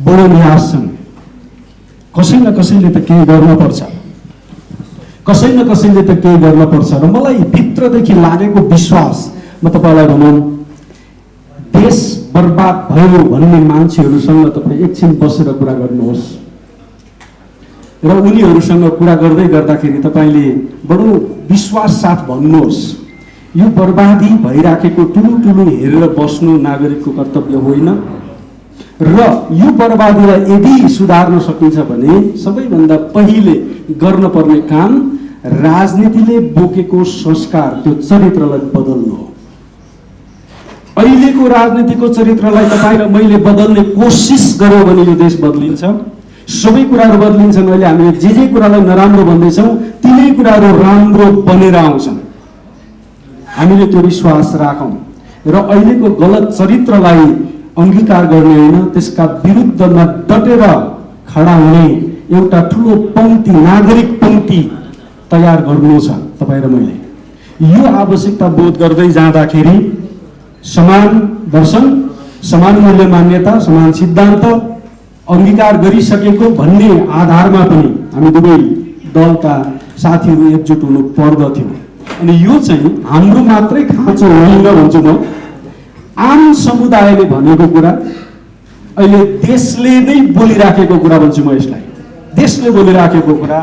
बडो निराश छन् कसै न कसैले त केही गर्नुपर्छ कसै न कसैले त केही गर्नुपर्छ र मलाई भित्रदेखि लागेको विश्वास म तपाईँलाई भनौँ देश बर्बाद भयो भन्ने मान्छेहरूसँग तपाईँ एकछिन बसेर कुरा गर्नुहोस् र उनीहरूसँग कुरा गर्दै गर्दाखेरि तपाईँले बडो विश्वास साथ भन्नुहोस् यो बर्बादी भइराखेको ठुलो हेरेर बस्नु नागरिकको कर्तव्य होइन र यो बर्बादीलाई यदि सुधार्न सकिन्छ भने सबैभन्दा पहिले गर्न पर्ने काम राजनीतिले बोकेको संस्कार त्यो चरित्रलाई बदल्नु हो अहिलेको राजनीतिको चरित्रलाई तपाईँ र मैले बदल्ने कोसिस गर्यो भने यो देश बदलिन्छ सबै कुराहरू बदलिन्छन्। अहिले हामीले जे कुरालाई नराम्रो भन्दैछौँ तिनै कुराहरू राम्रो बनेर आउँछन्। हामीले त्यो विश्वास राखौँ र अहिलेको गलत चरित्रलाई अंगीकार गर्ने होइन, त्यसका विरुद्धमा डटेर खडा हुने एउटा ठुलो पंक्ति, नागरिक पंक्ति तयार गर्नु छ तपाईँ र मैले। यो आवश्यकता बोध गर्दै जाँदाखेरि समान दर्शन, समान मूल्य मान्यता, समान सिद्धान्त अंगीकार गरिसकेको भन्ने आधारमा पनि हामी दुवै दलका साथीहरू एकजुट हुनु पर्दथ्यो। अनि यो चाहिँ हाम्रो मात्रै खाँचो होइन भन्छु म, आम समुदायले भनेको कुरा, अहिले देशले नै बोलिराखेको कुरा भन्छु म यसलाई। देशले बोलिराखेको कुरा,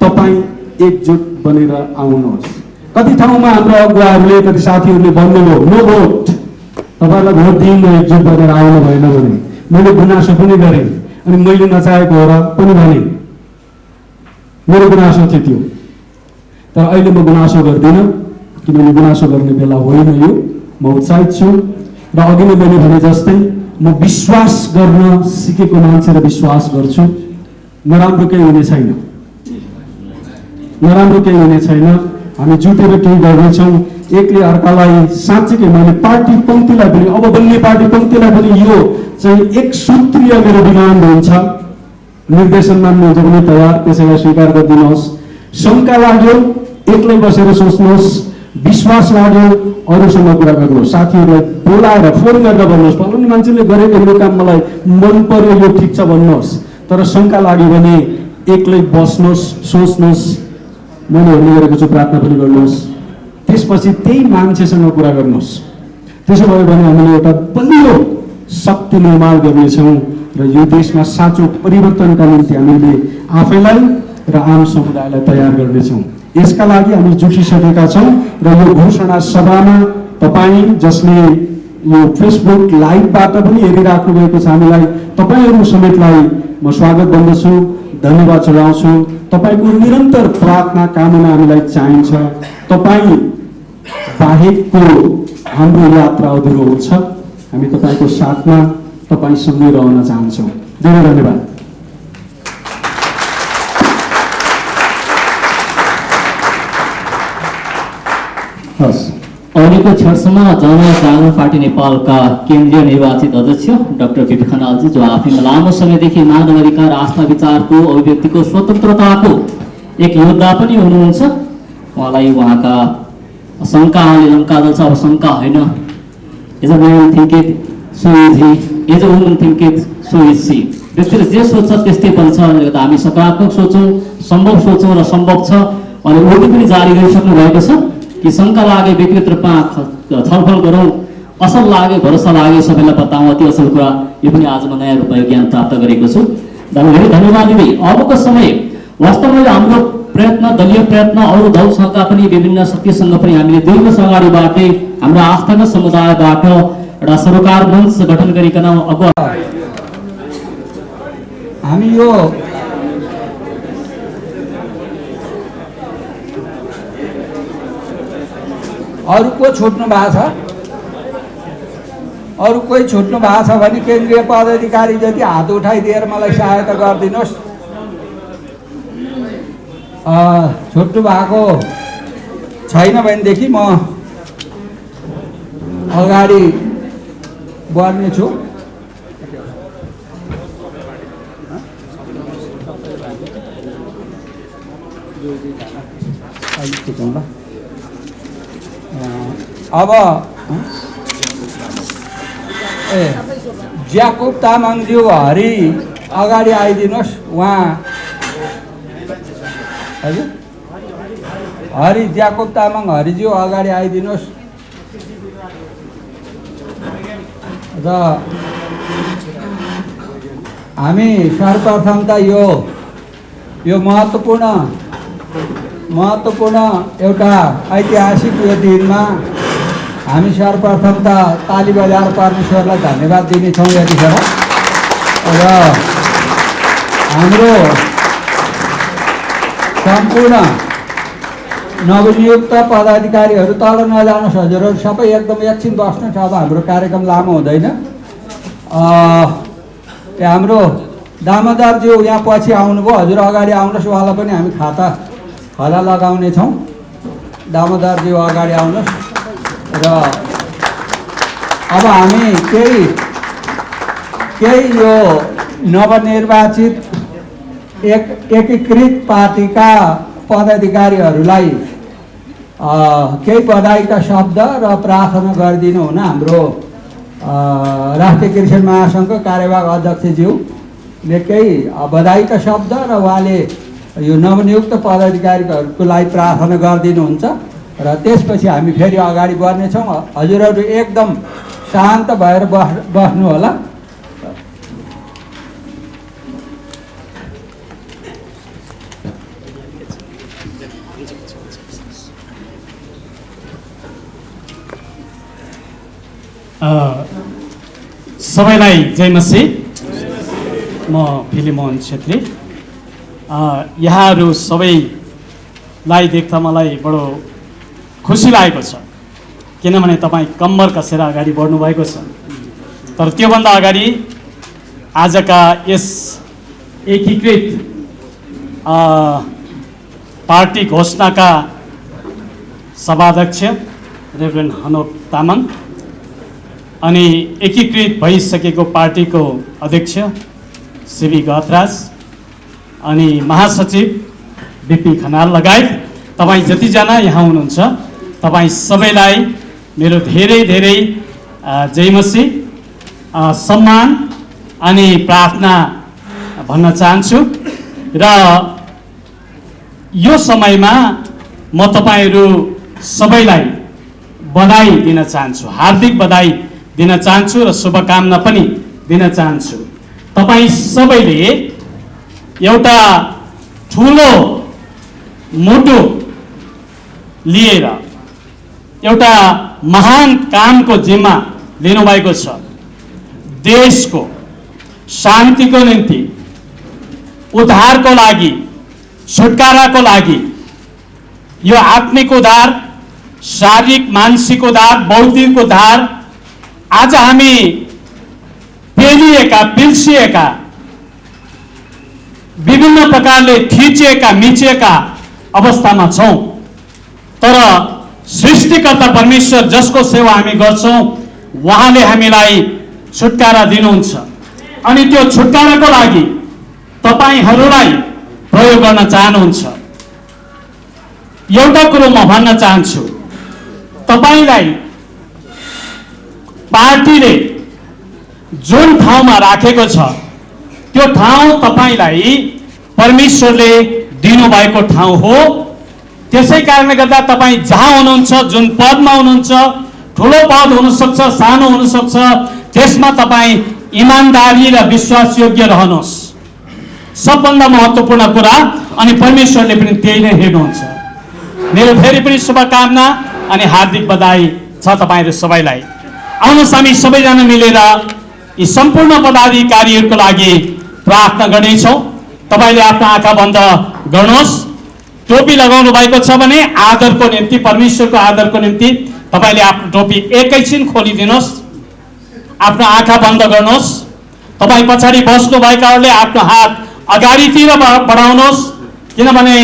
तपाईँ एकजुट बनेर आउनुहोस्। कति ठाउँमा हाम्रो अगुवाहरूले, कति साथीहरूले भन्नुभयो नो भोट, तपाईँलाई भोट दिनु, एकजुट बनेर आउनु भएन भने। मैले गुनासो पनि गरेँ अनि मैले नचाहेको हो र पनि भने, मेरो गुनासो थियो त्यो। तर अहिले म गुनासो गर्दिनँ, किनभने गुनासो गर्ने बेला होइन यो। म उत्साहित छु र अघि नै मैले भने जस्तै म विश्वास गर्न सिकेको मान्छे र विश्वास गर्छु नराम्रो केही हुने छैन, नराम्रो केही हुने छैन। हामी जुटेर केही गर्नेछौँ, एकले अर्कालाई साँच्चीकै, मैले पार्टी पंक्तिलाई पनि, अब बन्ने पार्टी पंक्तिलाई पनि यो चाहिँ एक सूत्रीय मेरो डिमान्ड हुन्छ। निर्देशन मान्नुहुन्छ भने तयार, त्यसैलाई स्वीकार गरिदिनुहोस्। शङ्का लाग्यो एक्लै बसेर सोच्नुहोस्, विश्वास लाग्यो अरूसँग कुरा गर्नुहोस्, साथीहरूलाई बोलाएर फोन गरेर भन्नुहोस्, फलाउने मान्छेले गरेको यो काम मलाई मन पर्यो, यो ठिक छ भन्नुहोस्। तर शङ्का लाग्यो भने एक्लै बस्नुहोस्, सोच्नुहोस्, मैले हेर्ने गरेको छु, प्रार्थना पनि गर्नुहोस्, त्यसपछि त्यही मान्छेसँग कुरा गर्नुहोस्। त्यसो भयो भने हामीले एउटा बलियो शक्ति निर्माण गर्नेछौँ र यो देशमा साँचो परिवर्तनका निम्ति हामीले आफैलाई र आम समुदायलाई तयार गर्नेछौँ। यसका लागि हामी जुटिसकेका छौँ र यो घोषणा सभामा तपाईँ जसले यो फेसबुक लाइभबाट पनि हेरिराख्नु भएको छ हामीलाई, तपाईँहरू समेतलाई म स्वागत भन्दछु, धन्यवाद चढाउँछु। तपाईँको निरन्तर प्रार्थना कामना हामीलाई चाहिन्छ। तपाईँ बाहेकको हाम्रो यात्रा अधुरो हुन्छ। हामी तपाईँको साथमा, तपाईँसँगै रहन चाहन्छौँ। धेरै धन्यवाद। हस्, अहिलेको क्षणसम्म जनजागरण पार्टी नेपालका केन्द्रीय निर्वाचित अध्यक्ष डाक्टर बिपी खनालजी, जो आफैमा लामो समयदेखि मानव अधिकार, आस्था, विचारको अभिव्यक्तिको स्वतन्त्रताको एक योद्धा पनि हुनुहुन्छ। उहाँलाई उहाँका शङ्काले लङ्का दल्छ, अब शङ्का होइन। As a man think so is he, as a woman think so is she. व्यक्तिले जे सोच्छ त्यस्तै बन्छ। हामी सकारात्मक सोचौँ, सम्भव सोचौँ र सम्भव छ। अनि उहाँले पनि जारी गरिसक्नु भएको छ कि शङ्का लागे व्यक्तिगत रूपमा छलफल गरौँ, असल लागे, भरोसा लागे सबैलाई बताउँ, अति असल कुरा। यो पनि आज म नयाँ रूपमा ज्ञान प्राप्त गरेको छु। धेरै धन्यवाद दिदी। अबको समय वास्तवमा हाम्रो प्रयत्न, दलीय प्रयत्न, अरू दलसँगका पनि विभिन्न शक्तिसँग पनि हामीले 2 वर्ष अगाडिबाटै हाम्रो आस्थागत समुदायबाट एउटा सरोकार मञ्च गठन गरिकन अगुवा हामी यो अरू को छुट्नु भएको छ, अरू कोही छुट्नु भएको छ भने केन्द्रीय पदाधिकारी जति हात उठाइदिएर मलाई सहायता गरिदिनुहोस्। छुट्नु भएको छैन भनेदेखि म अगाडि बढ्नेछु। अब ज्याकुब तामाङज्यू हरि अगाडि आइदिनुहोस्। उहाँ हजुर हरि ज्याकुब तामाङ हरिज्यू अगाडि आइदिनुहोस्। र हामी सर्वप्रथम त यो महत्त्वपूर्ण एउटा ऐतिहासिक यो दिनमा हामी सर्वप्रथम त ताली बजाएर परमेश्वरलाई धन्यवाद दिनेछौँ यतिखेर। र हाम्रो सम्पूर्ण नवनियुक्त पदाधिकारीहरू तल नजानुहोस्, हजुरहरू सबै एकदम एकछिन बस्नुहोस्। अब हाम्रो कार्यक्रम लामो हुँदैन। हाम्रो दामोदरज्यू यहाँ पछि आउनुभयो, हजुर अगाडि आउनुहोस्, उहाँलाई पनि हामी खाला लगाउने छौँ। दामोदरज्यू अगाडि आउनुहोस्। र अब हामी केही यो नवनिर्वाचित एकीकृत पार्टीका पदाधिकारीहरूलाई केही बधाईका शब्द र प्रार्थना गरिदिनु हुन हाम्रो राष्ट्रिय क्रिस्चियन महासङ्घको कार्यवाहक अध्यक्षज्यूले केही बधाईका शब्द र उहाँले यो नवनियुक्त पदाधिकारीहरूको लागि प्रार्थना गरिदिनुहुन्छ र त्यसपछि हामी फेरि अगाडि बढ्नेछौँ। हजुरहरू एकदम शान्त भएर बस्नु होला। सबैलाई जय मसीह। म फिलिमोहन छेत्री। यहाँहरू सबैलाई देख्दा मलाई बडो खुसी लागेको छ, किनभने तपाईँ कम्मर कसेर अगाडि बढ्नुभएको छ। तर त्योभन्दा अगाडि आजका यस एकीकृत पार्टी घोषणाका सभाध्यक्ष रेभरेन्ड हनोक तामाङ अनि एकीकृत भइसकेको पार्टीको अध्यक्ष सिबी गहतराज अनि महासचिव बिपी खनाल लगायत तपाईँ जतिजना यहाँ हुनुहुन्छ, तपाईँ सबैलाई मेरो धेरै धेरै जय मसीह, सम्मान अनि प्रार्थना भन्न चाहन्छु। र यो समयमा म तपाईँहरू सबैलाई बधाई दिन चाहन्छु, हार्दिक बधाई दिन चाहन्छु र शुभकामना पनि दिन चाहन्छु। तपाईँ सबैले एउटा ठुलो मोटो लिएर एउटा महान कामको जिम्मा लिनुभएको छ। देशको शान्तिको निम्ति, उद्धारको लागि, छुटकाराको लागि, यो आत्मिक उद्धार, शारीरिक मानसिक उद्धार, बौद्धिक उद्धार आज हामी पेलिएका, पिल्सिएका, विभिन्न प्रकारले थिचिएका, मिचिएका अवस्थामा छौँ। तर सृष्टिकर्ता परमेश्वर जसको सेवा हामी गर्छौँ, उहाँले हामीलाई छुटकारा दिनुहुन्छ। अनि त्यो छुटकाराको लागि तपाईँहरूलाई प्रयोग गर्न चाहनुहुन्छ। एउटा कुरो म भन्न चाहन्छु, तपाईँलाई पार्टीले जुन ठाउँमा राखेको छ त्यो ठाउँ तपाईँलाई परमेश्वरले दिनुभएको ठाउँ हो। त्यसै कारणले गर्दा तपाईँ जहाँ हुनुहुन्छ, जुन पदमा हुनुहुन्छ, ठुलो पद हुनसक्छ, सानो हुनसक्छ, त्यसमा तपाईँ इमान्दारी र विश्वासयोग्य रहनुहोस्। सबभन्दा महत्त्वपूर्ण कुरा, अनि परमेश्वरले पनि त्यही नै हेर्नुहुन्छ। मेरो फेरि पनि शुभकामना अनि हार्दिक बधाई छ तपाईँहरू सबैलाई। आउनुहोस् हामी सबैजना मिलेर यी सम्पूर्ण पदाधिकारीहरूको लागि प्रार्थना गर्नेछौँ। तपाईँले आफ्नो आँखा बन्द गर्नुहोस्। टोपी लगाउनु भएको छ भने आदरको निम्ति, परमेश्वरको आदरको निम्ति तपाईँले आफ्नो टोपी एकैछिन खोलिदिनुहोस्। आफ्नो आँखा बन्द गर्नुहोस्। तपाईँ पछाडि बस्नुभएकाहरूले आफ्नो हात अगाडितिर बढाउनुहोस्, किनभने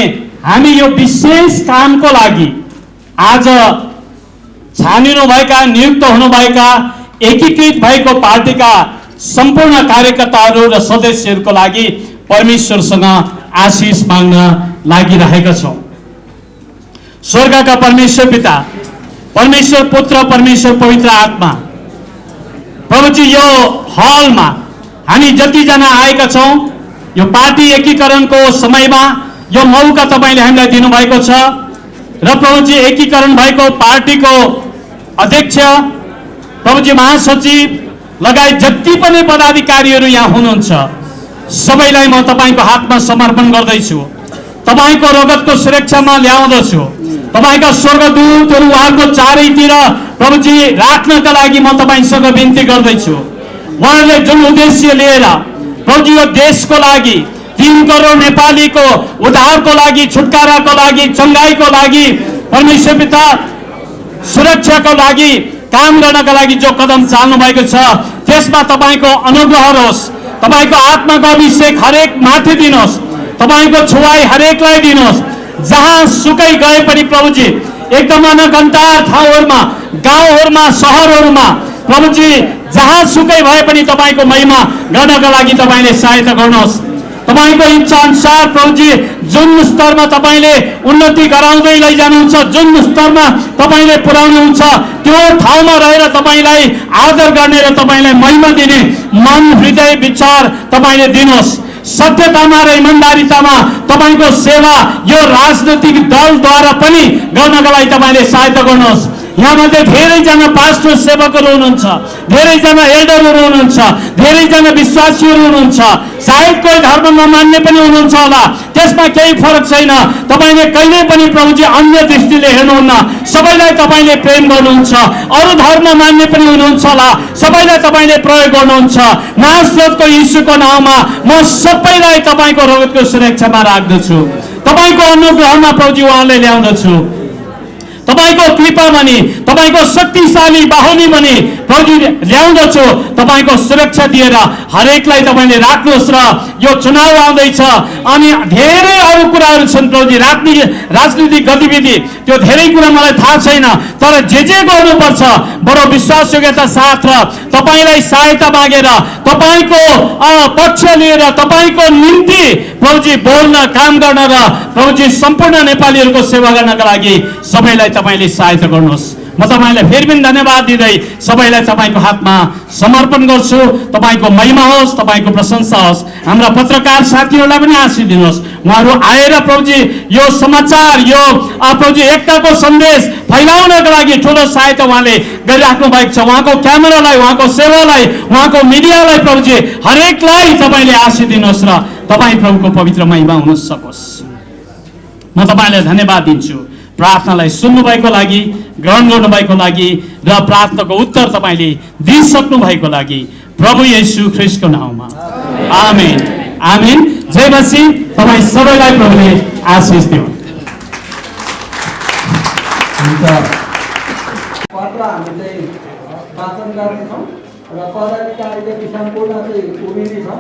हामी यो विशेष कामको लागि आज छानिनुभएका, नियुक्त हुनुभएका, एकीकृत भएको पार्टीका सम्पूर्ण कार्यकर्ताहरू र सदस्यहरूको लागि परमेश्वरसँग आशिष माग्न लागिरहेका छौँ। स्वर्गका परमेश्वर पिता, परमेश्वर पुत्र, परमेश्वर पवित्र आत्मा, प्रभुजी यो हलमा हामी जतिजना आएका छौँ, यो पार्टी एकीकरणको समयमा यो मौका तपाईँले हामीलाई दिनुभएको छ। र प्रभुजी एकीकरण भएको पार्टीको अध्यक्ष, प्रभुजी महासचिव लगायत जति पनि पदाधिकारीहरू यहाँ हुनुहुन्छ, सबैलाई म तपाईँको हातमा समर्पण गर्दैछु। तपाईँको रगतको सुरक्षामा ल्याउँदछु। तपाईँका स्वर्गदूतहरू उहाँको चारैतिर प्रभुजी राख्नका लागि म तपाईँसँग बिन्ती गर्दैछु। उहाँहरूले जुन उद्देश्य लिएर प्रभुजी यो देशको लागि, 3 करोड नेपालीको उद्धारको लागि, छुटकाराको लागि, चङ्गाईको लागि, परमेश्वर पिता सुरक्षाको लागि काम गर्नका लागि जो कदम चाल्नु भएको छ, त्यसमा तपाईँको अनुग्रह रहोस्, तपाईँको आत्माको अभिषेक हरेक माथि दिनुहोस्, तपाईँको छुवाई हरेकलाई दिनुहोस्। जहाँ सुकै गए पनि प्रभुजी एकदम अनगन्तार ठाउँहरूमा, गाउँहरूमा, सहरहरूमा प्रभुजी जहाँ सुकै भए पनि तपाईँको महिमा गर्नका लागि तपाईँले सहायता गर्नुहोस्। तपाईँको इच्छा अनुसार प्रभुजी जुन स्तरमा तपाईँले उन्नति गराउँदै लैजानुहुन्छ, जुन स्तरमा तपाईँले पुर्याउनुहुन्छ, त्यो ठाउँमा रहेर तपाईँलाई आदर गर्ने र तपाईँलाई महिमा दिने मन, हृदय, विचार तपाईँले दिनुहोस्। सत्यतामा र इमान्दारितामा तपाईँको सेवा यो राजनैतिक दलद्वारा पनि गर्नका लागि तपाईँले सहायता गर्नुहोस्। यहाँमध्ये धेरैजना पास्टर सेवकहरू हुनुहुन्छ, धेरैजना एल्डरहरू हुनुहुन्छ, धेरैजना विश्वासीहरू हुनुहुन्छ, सायद कोही धर्म नमान्ने पनि हुनुहुन्छ होला, त्यसमा केही फरक छैन। तपाईँले कहिले पनि प्रभुजी अन्य दृष्टिले हेर्नुहुन्न, सबैलाई तपाईँले प्रेम गर्नुहुन्छ। अरू धर्म मान्ने पनि हुनुहुन्छ होला, सबैलाई तपाईँले प्रयोग गर्नुहुन्छ। नासरतको यीशुको नाउँमा म सबैलाई तपाईँको रगतको सुरक्षामा राख्दछु। तपाईँको अनुग्रहमा प्रभुजी उहाँले ल्याउँदछु। तपाईँको कृपा भनी, तपाईँको शक्तिशाली बाहुली भनी प्रभुजी ल्याउँदछु। तपाईँको सुरक्षा दिएर हरेकलाई तपाईँले राख्नुहोस्। र यो चुनाव आउँदैछ अनि धेरै अरू कुराहरू छन् प्रभुजी, राजनीतिक गतिविधि, त्यो धेरै कुरा मलाई थाहा छैन, तर जे गर्नुपर्छ बडो विश्वासयोग्यता साथ र तपाईँलाई सहायता मागेर, तपाईँको पक्ष लिएर, तपाईँको निम्ति प्रभुजी बोल्न, काम गर्न र प्रभुजी सम्पूर्ण नेपालीहरूको सेवा गर्नका लागि सबैलाई तपाईँले सहायता गर्नुहोस्। म तपाईँलाई फेरि पनि धन्यवाद दिँदै सबैलाई तपाईँको हातमा समर्पण गर्छु। तपाईँको महिमा होस्, तपाईँको प्रशंसा होस्। हाम्रा पत्रकार साथीहरूलाई पनि आशीष दिनुहोस्। उहाँहरू आएर प्रभुजी यो समाचार, यो प्रभुजी एकताको सन्देश फैलाउनको लागि ठुलो सहायता उहाँले गरिराख्नु भएको छ। उहाँको क्यामेरालाई, उहाँको सेवालाई, उहाँको मिडियालाई प्रभुजी हरेकलाई तपाईँले आशीष दिनुहोस् र तपाईँ प्रभुको पवित्र महिमा हुन सकोस्। म तपाईँलाई धन्यवाद दिन्छु प्रार्थनालाई सुन्नुभएको लागि, ग्रहण गर्नुभएको लागि र प्रार्थनाको उत्तर तपाईँले दिइसक्नु भएको लागि प्रभु येशू ख्रीष्टको नाउँमा आमेन। आमेन। जय मसीह। तपाईँ सबैलाई प्रभुले आशीष दिउन्। पत्र हामी चाहिँ वाचन गर्नेछौँ र पदाधिकारीदेखि सम्पूर्ण चाहिँ उभिनेछौँ।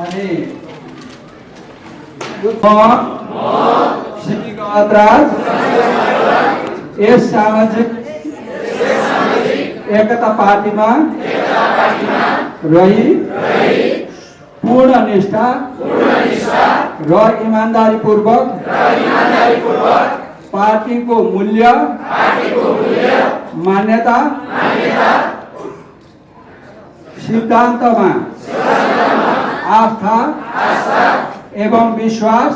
अनि यस सामाजिक एकता पार्टीमा रही पूर्ण निष्ठा र इमान्दारीपूर्वक पार्टीको मूल्य, मान्यता, सिद्धान्तमा आस्था एवं विश्वास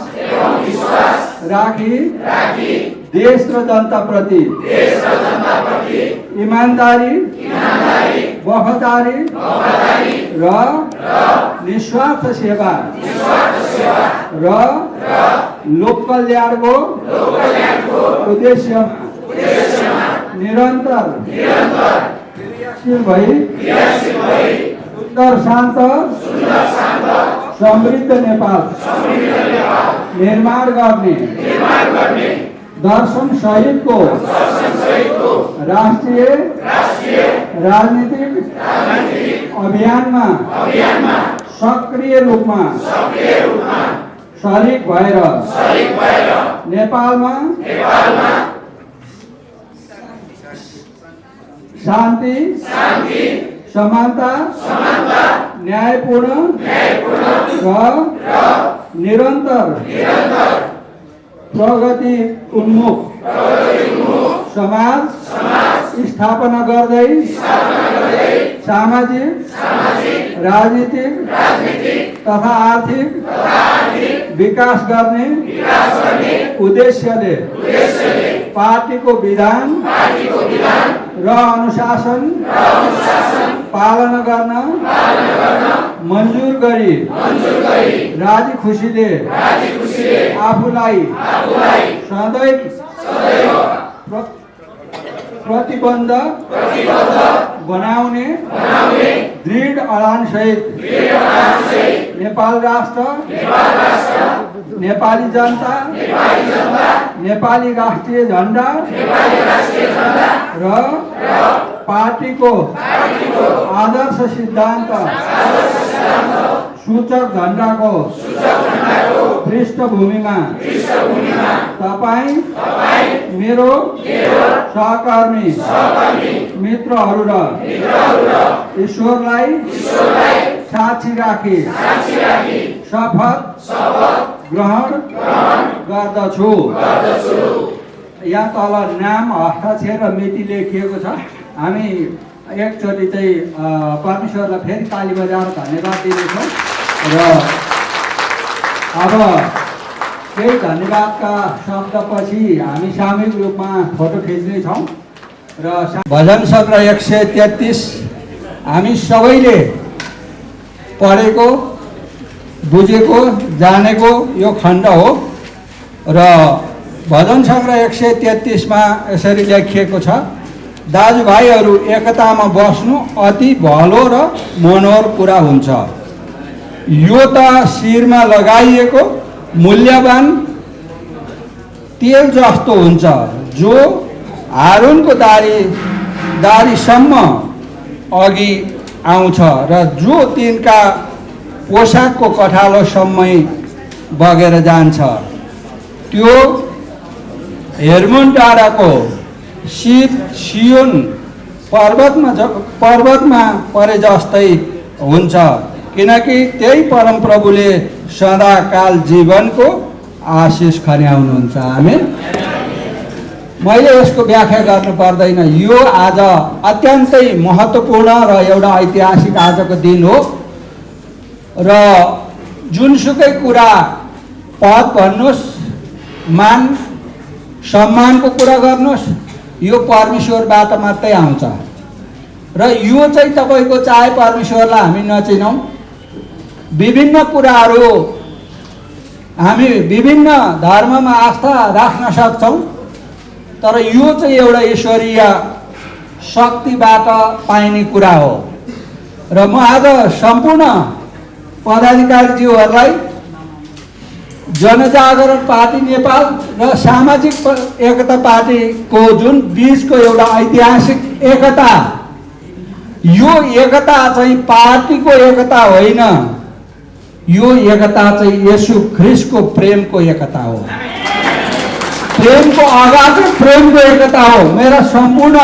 राखी देश र जनता प्रति ईमानदारी, वफादारी र निस्वार्थ सेवा र लोक कल्याणको उद्देश्यमा निरन्तर क्रियाशील भई सुन्दर, शान्त, समृद्ध नेपाल निर्माण गर्ने दर्शन सहितको राष्ट्रिय राजनीतिक अभियानमा सक्रिय रूपमा शरीक भएर नेपालमा शान्ति, समानता, न्यायपूर्ण र निरन्तर प्रगति उन्मुख समाज स्थापना गर्दै सामाजिक, राजनीतिक तथा आर्थिक विकास गर्ने उद्देश्यले पार्टीको विधान र अनुशासन पालना गर्न मन्जुर गरी राजी खुसीले आफूलाई सदैव प्रतिबन्ध बनाउने दृढ अडानसहित नेपाल राष्ट्र नेपाली जनता नेपाली राष्ट्रिय झण्डा र पार्टीको आदर्श सिद्धान्त सूचक झण्डाको पृष्ठभूमिमा तपाईँ मेरो सहकर्मी मित्रहरू र ईश्वरलाई साक्षी राखी शपथ ग्रहण गर्दछु। यहाँ तल नाम हस्ताक्षर र मिति लेखिएको छ। हामी एकचोटि चाहिँ परमेश्वरलाई फेरि ताली बजाएर धन्यवाद दिनेछौँ र अब केही धन्यवादका शब्दपछि हामी सामूहिक रूपमा फोटो खिच्नेछौँ र भजन सङ्ग्रह 133 हामी सबैले पढेको बुझेको जानेको यो खण्ड हो र भजन सङ्ग्रह 133 मा यसरी लेखिएको छ, दाजुभाइहरू एकतामा बस्नु अति भलो र मनोहर कुरा हुन्छ। यो त शिरमा लगाइएको मूल्यवान तेल जस्तो हुन्छ जो हारुनको दारीसम्म अघि आउँछ र जो तिनका पोसाकको कठालोसम्मै बगेर जान्छ। त्यो हेर्मोन डाँडाको सियोन पर्वतमा परे जस्तै हुन्छ, किनकि त्यही परमप्रभुले सदाकाल जीवनको आशिष खन्याउनुहुन्छ। आमेन। मैले यसको व्याख्या गर्नु पर्दैन। यो आज अत्यन्तै महत्त्वपूर्ण र एउटा ऐतिहासिक आजको दिन हो र जुनसुकै कुरा पद भन्नुहोस्, मान सम्मानको कुरा गर्नुहोस्, यो परमेश्वरबाट मात्रै आउँछ र यो चाहिँ तपाईँको चाहे परमेश्वरलाई हामी नचिनौँ, विभिन्न कुराहरू हामी विभिन्न धर्ममा आस्था राख्न सक्छौँ, तर यो चाहिँ एउटा ईश्वरीय शक्तिबाट पाइने कुरा हो र म आज सम्पूर्ण पदाधिकारीज्यूहरूलाई जनजागरण पार्टी नेपाल र सामाजिक एकता पार्टीको जुन बीचको एउटा ऐतिहासिक एकता, यो एकता चाहिँ पार्टीको एकता होइन, यो एकता चाहिँ येशू ख्रीष्टको प्रेमको एकता हो, प्रेमको अगाधि प्रेमको एकता हो। मेरा सम्पूर्ण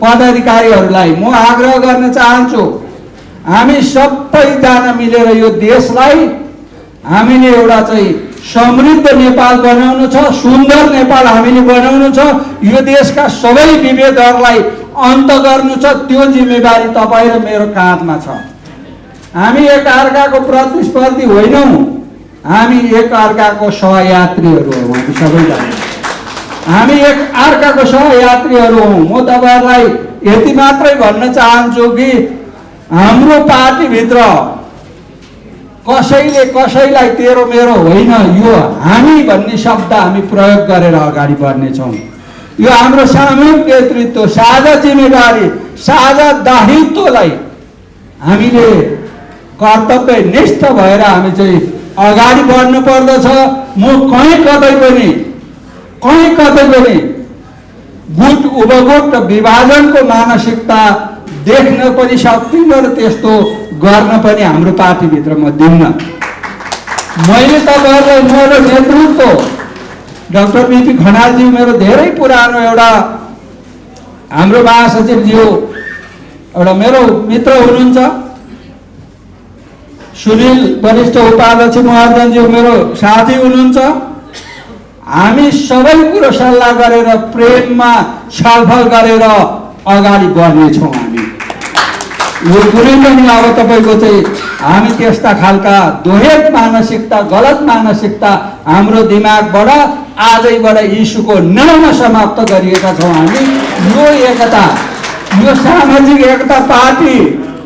पदाधिकारीहरूलाई म आग्रह गर्न चाहन्छु, हामी सबैजना मिलेर यो देशलाई हामीले एउटा चाहिँ समृद्ध नेपाल बनाउनु छ, सुन्दर नेपाल हामीले बनाउनु छ, यो देशका सबै विभेदहरूलाई अन्त गर्नु छ। त्यो जिम्मेवारी तपाईँ र मेरो काँधमा छ। हामी एकअर्काको प्रतिस्पर्धी होइनौँ, हामी एकअर्काको सहयात्रीहरू हौँ। हामी सबैजना हामी एकअर्काको सहयात्रीहरू हौँ। म तपाईँहरूलाई यति मात्रै भन्न चाहन्छु कि हाम्रो पार्टीभित्र कसैले कसैलाई तेरो मेरो होइन, यो हामी भन्ने शब्द हामी प्रयोग गरेर अगाडि बढ्नेछौँ। यो हाम्रो सामूहिक नेतृत्व, साझा जिम्मेवारी, साझा दायित्वलाई हामीले कर्तव्यनिष्ठ भएर हामी चाहिँ अगाडि बढ्नु पर्दछ। म कहीँ कतै पनि गुट उपगुट र विभाजनको मानसिकता देख्न पनि सक्दिनँ र त्यस्तो गर्न पनि हाम्रो पार्टीभित्र म दिन्न। मैले तपाईँहरूलाई मेरो नेतृत्व डाक्टर बिपी खनालजी मेरो धेरै पुरानो एउटा हाम्रो महासचिवज्यू एउटा मेरो मित्र हुनुहुन्छ, सुनिल वरिष्ठ उपाध्यक्ष महर्जनज्यू मेरो साथी हुनुहुन्छ। हामी सबै कुरो सल्लाह गरेर प्रेममा छलफल गरेर अगाडि बढ्नेछौँ। हामी यो कुनै पनि अब तपाईँको चाहिँ हामी त्यस्ता खालका दोहेट मानसिकता, गलत मानसिकता हाम्रो दिमागबाट आजैबाट यीशुको नाममा समाप्त गरिएका छौँ। हामी यो एकता, यो सामाजिक एकता पार्टी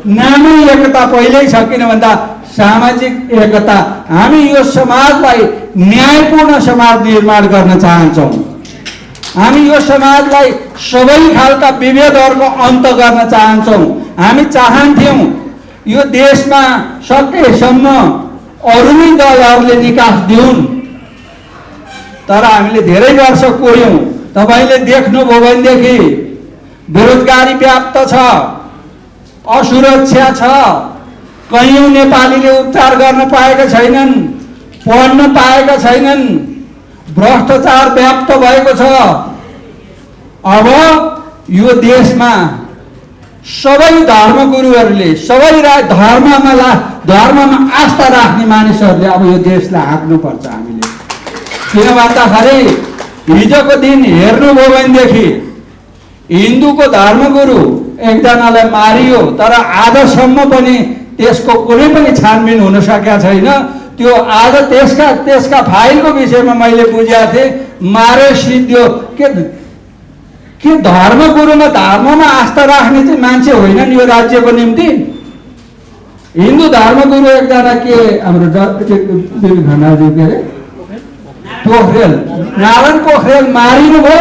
नामै एकता पहिल्यै छ, किन भन्दा सामाजिक एकता। हामी यो समाजलाई न्यायपूर्ण समाज निर्माण गर्न चाहन्छौँ। हामी यो समाजलाई सबै खालका विभेदहरूको अन्त गर्न चाहन्छौँ। हामी चाहन्थ्यौँ यो देशमा सकेसम्म अरू नै दलहरूले निकास दिउन्, तर हामीले धेरै वर्ष कोर्यौँ। तपाईँले देख्नुभयो भनेदेखि बेरोजगारी व्याप्त छ, असुरक्षा छ, कयौँ नेपालीले उपचार गर्न पाएका छैनन्, पढ्न पाएका छैनन्, भ्रष्टाचार व्याप्त भएको छ। अब यो देशमा सबै धर्मगुरुहरूले, सबै धर्ममा आस्था राख्ने मानिसहरूले अब यो देशलाई हाँक्नुपर्छ हामीले। किन भन्दाखेरि हिजोको दिन हेर्नुभयो भनेदेखि हिन्दूको धर्मगुरु एकजनालाई मारियो, तर आजसम्म पनि त्यसको कुनै पनि छानबिन हुन सकेका छैन। त्यो आज त्यसका फाइलको विषयमा मैले बुझेको थिएँ, मारे सिद्धियो। के धर्मगुरुमा धर्ममा आस्था राख्ने चाहिँ मान्छे होइनन् यो राज्यको निम्ति? हिन्दू धर्मगुरु एकजना के हाम्रो खनालजी के अरे पोखरेल, नारायण पोखरेल मारिनुभयो।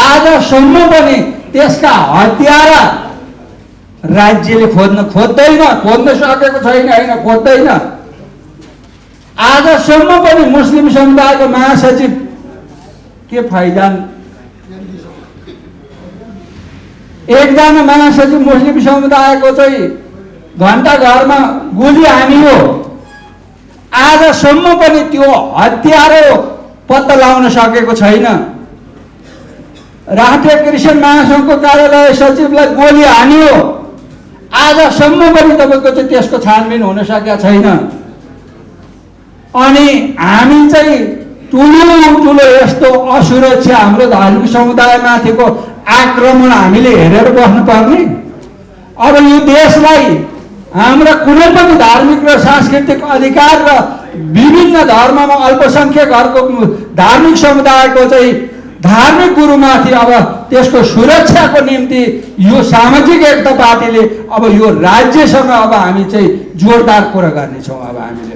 आजसम्म पनि त्यसका हत्यारा राज्यले खोज्न सकेको छैन, होइन खोज्दैन। आजसम्म पनि मुस्लिम समुदायको महासचिव के फैजान, एकजना महासचिव मुस्लिम समुदायको चाहिँ घण्टाघरमा गोली हानियो। आजसम्म पनि त्यो हत्यारो पत्ता लगाउन सकेको छैन। राष्ट्रिय क्रिस्चियन महासङ्घको कार्यालय सचिवलाई गोली हानियो। आजसम्म पनि तपाईँको चाहिँ त्यसको छानबिन हुन सकेका छैन। अनि हामी चाहिँ ठुलो यस्तो असुरक्षा, हाम्रो धार्मिक समुदायमाथिको आक्रमण हामीले हेरेर बस्नुपर्ने? अब यो देशलाई हाम्रा कुनै पनि धार्मिक र सांस्कृतिक अधिकार र विभिन्न धर्ममा अल्पसङ्ख्यकहरूको धार्मिक समुदायको चाहिँ धार्मिक गुरुमाथि अब त्यसको सुरक्षाको निम्ति यो सामाजिक एकता पार्टीले अब यो राज्यसँग अब हामी चाहिँ जोरदार कुरा गर्नेछौँ। अब हामीले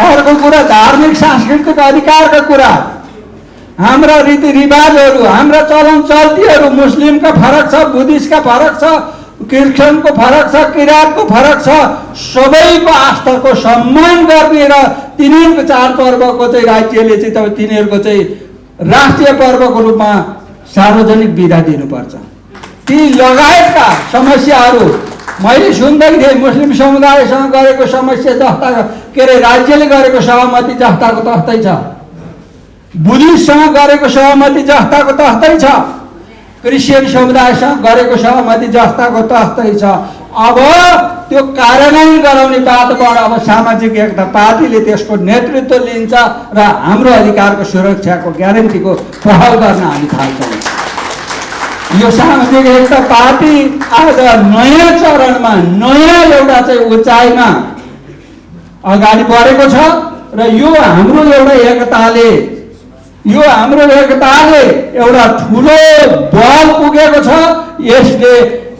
अर्को कुरा धार्मिक सांस्कृतिक अधिकारका कुरा, हाम्रा रीतिरिवाजहरू, हाम्रा चलन चल्तीहरू मुस्लिमका फरक छ, बुद्धिस्टका फरक छ, क्रिस्चियनको फरक छ, किराँतको फरक छ। सबैको आस्थाको सम्मान गर्ने र तिनीहरूको चाडपर्वको चाहिँ राज्यले चाहिँ तिनीहरूको चाहिँ राष्ट्रिय पर्वको रूपमा सार्वजनिक बिदा दिनुपर्छ। ती लगायतका समस्याहरू मैले सुन्दै थिएँ। मुस्लिम समुदायसँग गरेको समस्या जस्ता के अरे राज्यले गरेको सहमति जस्ताको तस्तै छ, बुद्धिस्टसँग गरेको सहमति जस्ताको तस्तै छ, क्रिस्चियन समुदायसँग गरेको सहमति जस्ताको तस्तै छ। अब त्यो कार्यान्वयन गराउने बाटोबाट अब सामाजिक एकता पार्टीले त्यसको नेतृत्व लिन्छ र हाम्रो अधिकारको सुरक्षाको ग्यारेन्टीको पहल गर्न हामी थाल्छौँ। यो सामाजिक एकता पार्टी आज नयाँ चरणमा, नयाँ एउटा चाहिँ उचाइमा अगाडि बढेको छ र यो हाम्रो एकताले एउटा ठुलो बल पुगेको छ। यसले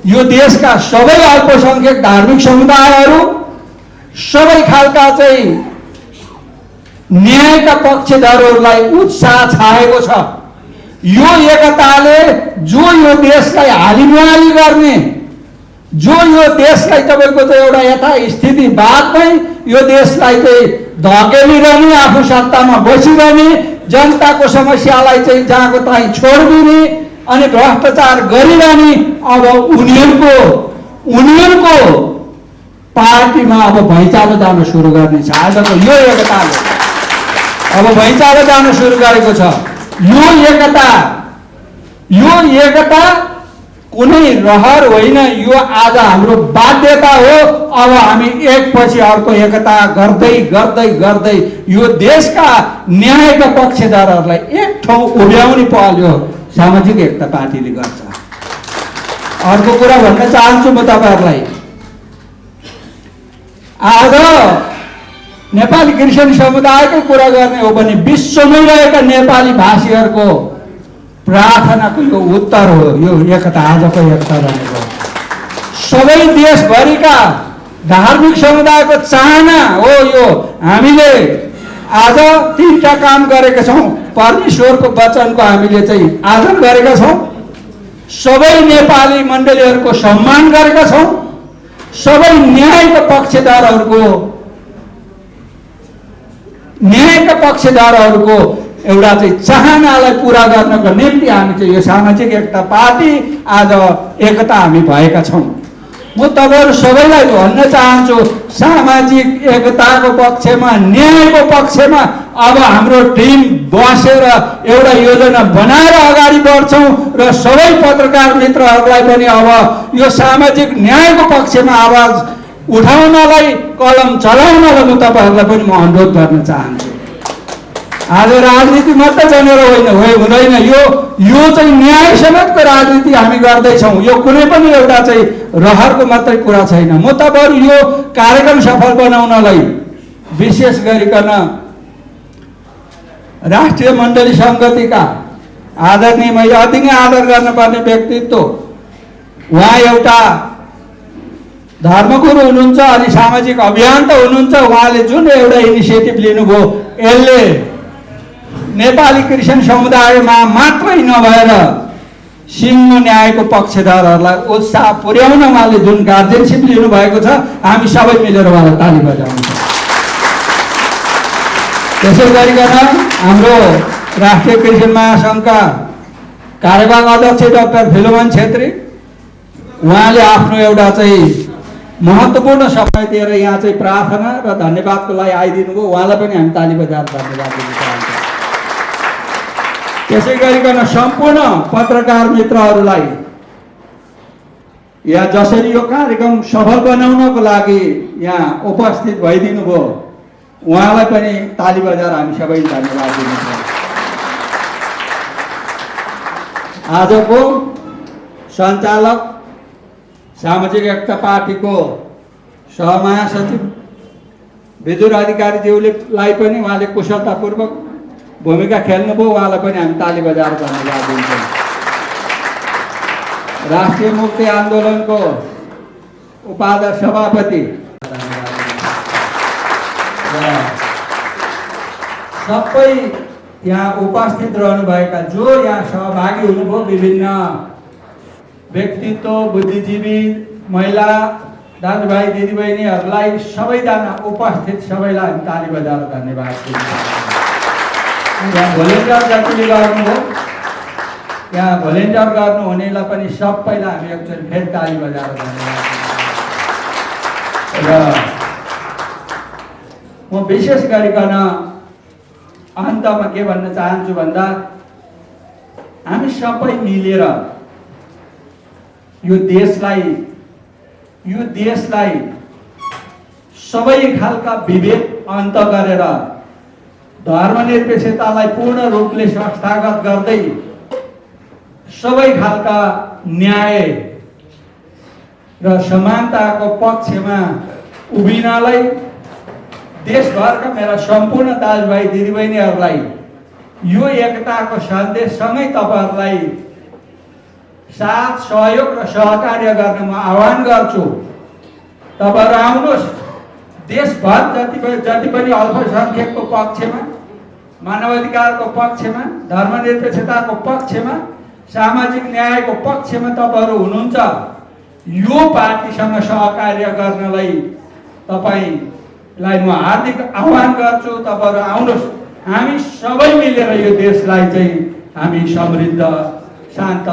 यो देशका सबै अल्पसङ्ख्यक धार्मिक समुदायहरू, सबै खालका चाहिँ न्यायका पक्षधरहरूलाई उत्साह छाएको छ। यो एकताले जो यो देशलाई हालिमुहाली गर्ने, जो यो देशलाई तपाईँको चाहिँ एउटा यथास्थितिवादमै यो देशलाई चाहिँ धकेलिरहने, आफू सत्तामा बसिरहने, जनताको समस्यालाई चाहिँ जहाँको तहीँ छोडिदिने अनि भ्रष्टाचार गरिरहने, अब उनीहरूको पार्टीमा अब भैँचालो जान सुरु गर्नेछ। आजको यो एकताले अब भैँचालो जान सुरु गरेको छ। यो एकता कुनै रहर होइन, यो आज हाम्रो बाध्यता हो। अब हामी एकपछि अर्को एकता गर्दै गर्दै गर्दै यो देशका न्यायका पक्षधरहरूलाई एक ठाउँ उभ्याउने पहल यो सामाजिक एकता पार्टीले गर्छ। अर्को कुरा भन्न चाहन्छु म तपाईँहरूलाई, आज नेपाली क्रिस्चियन समुदायकै कुरा गर्ने हो भने विश्वमै रहेका नेपाली भाषीहरूको प्रार्थनाको यो उत्तर हो यो एकता, आजको एकता भनेको। सबै देशभरिका धार्मिक समुदायको चाहना हो यो। हामीले आज 3टा काम गरेका छौँ। परमेश्वरको वचनको हामीले चाहिँ आदर गरेका छौँ, सबै नेपाली मण्डलीहरूको सम्मान गरेका छौँ, सबै न्यायका पक्षधरहरूको एउटा चाहिँ चाहनालाई पुरा गर्नको निम्ति हामी चाहिँ यो सामाजिक एकता पार्टी आज एकता हामी भएका छौँ। म तपाईँहरू सबैलाई भन्न चाहन्छु, सामाजिक एकताको पक्षमा, न्यायको पक्षमा अब हाम्रो टिम बसेर एउटा योजना बनाएर अगाडि बढ्छौँ र सबै पत्रकार मित्रहरूलाई पनि अब यो सामाजिक न्यायको पक्षमा आवाज उठाउनलाई, कलम चलाउनलाई म तपाईँहरूलाई पनि म अनुरोध गर्न चाहन्छु। आज राजनीति मात्र जनेर हुँदैन, यो चाहिँ न्याय समेतको राजनीति हामी गर्दैछौँ। यो कुनै पनि एउटा चाहिँ रहरको मात्रै कुरा छैन। म तपाईँहरू यो कार्यक्रम सफल बनाउनलाई विशेष गरिकन राष्ट्रिय मण्डली सङ्गतिका आदरणीय, मैले अति नै आदर गर्नुपर्ने व्यक्तित्व, उहाँ एउटा धर्मगुरु हुनुहुन्छ अनि सामाजिक अभियन्ता हुनुहुन्छ। उहाँले जुन एउटा इनिसिएटिभ लिनुभयो, यसले नेपाली क्रिस्चियन समुदायमा मात्रै नभएर सिङ्गो न्यायको पक्षधरहरूलाई उत्साह पुर्याउन उहाँले जुन गार्जियनसिप लिनुभएको छ, हामी सबै मिलेर उहाँलाई ताली बजाउनु। त्यसै गरिकन हाम्रो राष्ट्रिय क्रिस्चियन महासङ्घका कार्यवाहक अध्यक्ष डाक्टर फिलोमन छेत्री, उहाँले आफ्नो एउटा चाहिँ महत्त्वपूर्ण समय दिएर यहाँ चाहिँ प्रार्थना र धन्यवादको लागि आइदिनु भयो। उहाँलाई पनि हामी ताली बजाएर धन्यवाद दिन चाहन्छौँ। त्यसै गरिकन सम्पूर्ण पत्रकार मित्रहरूलाई यहाँ जसरी यो कार्यक्रम सफल बनाउनको लागि यहाँ उपस्थित भइदिनु भयो, उहाँलाई पनि ताली बजाएर हामी सबैले धन्यवाद दिन्छौँ। आजको सञ्चालक सामाजिक एकता पार्टीको सहमहासचिव विदुर अधिकारीज्यूलाई पनि उहाँले कुशलतापूर्वक भूमिका खेल्नुभयो, उहाँलाई पनि हामी ताली बजाएर धन्यवाद दिन्छौँ। राष्ट्रिय मुक्ति आन्दोलनको उपाध्यक्ष सभापति सबै यहाँ उपस्थित रहनुभएका जो यहाँ सहभागी हुनुभयो, विभिन्न व्यक्तित्व, बुद्धिजीवी, महिला दाजुभाइ दिदीबहिनीहरूलाई, सबैजना उपस्थित सबैलाई हामी ताली बजाएर धन्यवाद दिन्छौँ। यहाँ भोलिन्टियर जतिले गर्नुभयो, यहाँ भोलिन्टियर गर्नुहुनेलाई पनि सबैलाई हामी एकचोटि फेरि ताली बजाएर धन्यवाद दिन्छौँ। र म विशेष गरिकन अन्तमा के भन्न चाहन्छु भन्दा, हामी सबै मिलेर यो देशलाई सबै खालका विभेद अन्त गरेर धर्मनिरपेक्षतालाई पूर्ण रूपले संस्थागत गर्दै सबै खालका न्याय र समानताको पक्षमा उभिनलाई देशभरका मेरा सम्पूर्ण दाजुभाइ दिदीबहिनीहरूलाई यो एकताको सन्देशसँगै तपाईँहरूलाई साथ, सहयोग र सहकार्य गर्न म आह्वान गर्छु। तपाईँहरू आउनुहोस्, देशभर जति पनि अल्पसङ्ख्यकको पक्षमा, मानवाधिकारको पक्षमा, धर्मनिरपेक्षताको पक्षमा, सामाजिक न्यायको पक्षमा तपाईँहरू हुनुहुन्छ, यो पार्टीसँग सहकार्य गर्नलाई तपाईँलाई म हार्दिक आह्वान गर्छु। तपाईँहरू आउनुहोस्, हामी सबै मिलेर यो देशलाई चाहिँ हामी समृद्ध, शान्त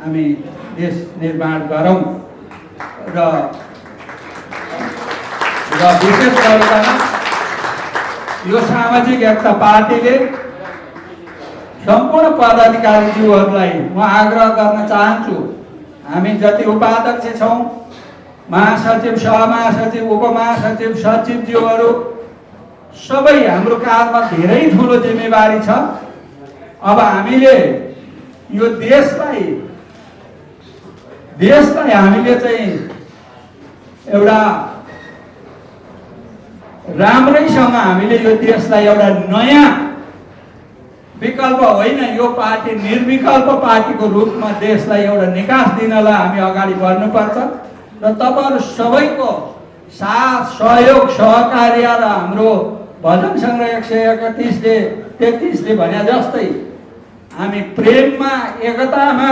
हामी देश निर्माण गरौँ। र विशेष गरेर यो सामाजिक एकता पार्टीले सम्पूर्ण पदाधिकारीज्यूहरूलाई म आग्रह गर्न चाहन्छु, हामी जति उपाध्यक्ष छौँ, महासचिव, सहमहासचिव, उपमहासचिव, सचिवज्यूहरू सबै हाम्रो काँधमा धेरै ठुलो जिम्मेवारी छ। अब हामीले यो देशलाई हामीले चाहिँ एउटा राम्रैसँग हामीले यो देशलाई एउटा नयाँ विकल्प होइन, यो पार्टी निर्विकल्प पार्टीको रूपमा देशलाई एउटा निकास दिनलाई हामी अगाडि बढ्नुपर्छ। र तपाईँहरू सबैको साथ, सहयोग, सहकार्य र हाम्रो भजन सङ्ग्रह 131ले 33ले भने जस्तै हामी प्रेममा एकतामा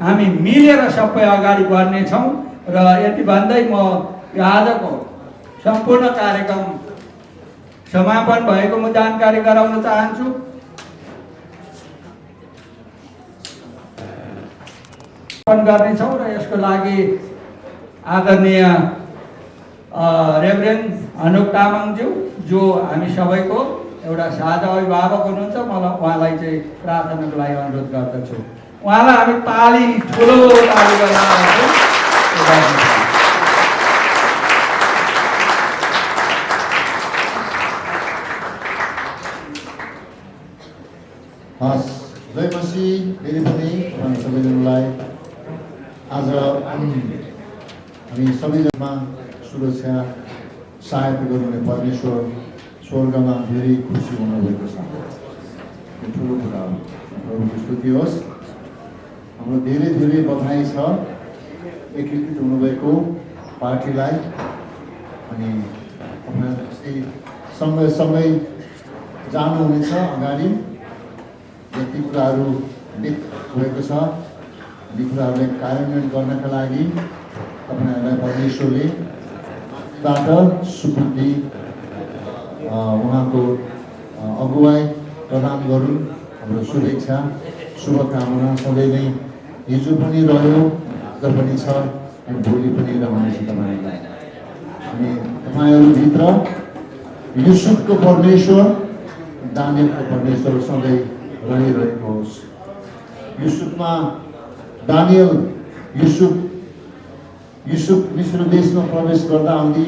हामी मिलेर सबै अगाडि बढ्नेछौँ। र यति भन्दै म यो आजको सम्पूर्ण कार्यक्रम समापन भएको म जानकारी गराउन चाहन्छु। गर्नेछौँ र यसको लागि आदरणीय रेभरेन्ड अनुप तामाङज्यू जो हामी सबैको एउटा साझा अभिभावक हुनुहुन्छ, मलाई उहाँलाई चाहिँ प्रार्थनाको लागि अनुरोध गर्दछु। उहाँलाई हामी ताली ठुलो ताली गरेर हस्, जय मसी फेरि पनि तपाईँ सबैजनालाई आज हामी सबैजनामा सुरक्षा सहायता गर्नुहुने परमेश्वर स्वर्गमा धेरै खुसी हुनुभएको छ। यो ठुलो कुरा हो। प्रभुको स्तुति होस्। हाम्रो धेरै धेरै बधाई छ एकीकृत हुनुभएको पार्टीलाई। अनि तपाईँ सँगै जानुहुनेछ अगाडि। यति कुराहरू भएको छ, यी कुराहरूलाई कार्यान्वयन गर्नका लागि तपाईँहरूलाई परमेश्वरले बाट सुबुद्धि उहाँको अगुवाई प्रदान गरून्। हाम्रो शुभेच्छा शुभकामना सधैँ नै हिजो पनि रह्यो, आज पनि छ अनि भोलि पनि रहनेछ तपाईँहरूलाई। अनि तपाईँहरूभित्र युसुफको परमेश्वर दानियलको परमेश्वर सधैँ रहिरहेको होस्। युसुफमा दानियल युसुफ मिस्र देशमा प्रवेश गर्दा आउँदी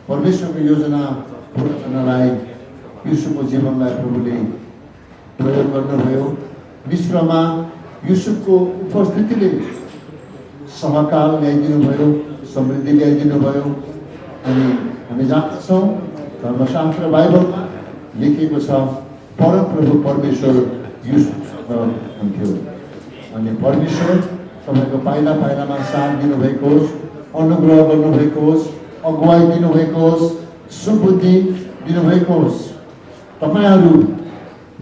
परमेश्वरको योजना पूर्ण गर्नलाई युसुफको जीवनलाई प्रभुले प्रयोग गर्नुभयो। मिस्रमा युसुफको उपस्थितिले सहकाल ल्याइदिनु भयो, समृद्धि ल्याइदिनु भयो। अनि हामी जान्दछौँ धर्मशास्त्र बाइबलमा लेखिएको छ परमप्रभु परमेश्वर युसुफसँग हुन्थ्यो। अनि परमेश्वर तपाईँको पाइला पाइलामा साथ दिनुभएको होस्, अनुग्रह गर्नुभएको होस्, अगुवाई दिनुभएको होस्, सुबुद्धि दिनुभएको होस्। तपाईँहरू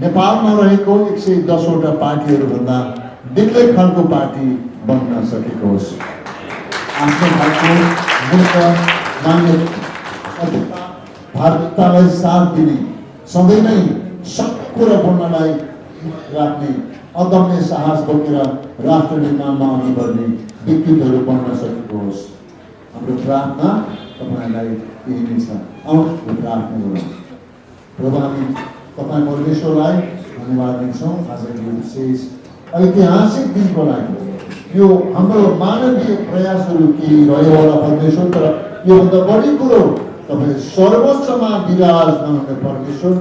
नेपालमा रहेको 110वटा पार्टीहरूभन्दा बेग्लै खालको पार्टी बन्न सकेको होस्। आफ्नो खालको मूल्य मान्यता भारतलाई साथ दिने, सधैँ नै सबै कुरा बोल्नलाई राख्ने, अदम्य साहस बोकेर राष्ट्र निर्माणमा अघि बढ्ने व्यक्तित्वहरू बन्न सकेको होस्। हाम्रो प्रार्थना तपाईँहरूलाई यही नै छ। आउनु प्रार्थना गरौँ। प्रभु हामी तपाईँ परमेश्वरलाई धन्यवाद दिन्छौँ आजको यो विशेष ऐतिहासिक दिनको लागि। यो हाम्रो मानवीय प्रयासहरू केही रह्यो होला परमेश्वर, तर योभन्दा बढी कुरो तपाईँ सर्वोच्चमा विराजमान हुने परमेश्वर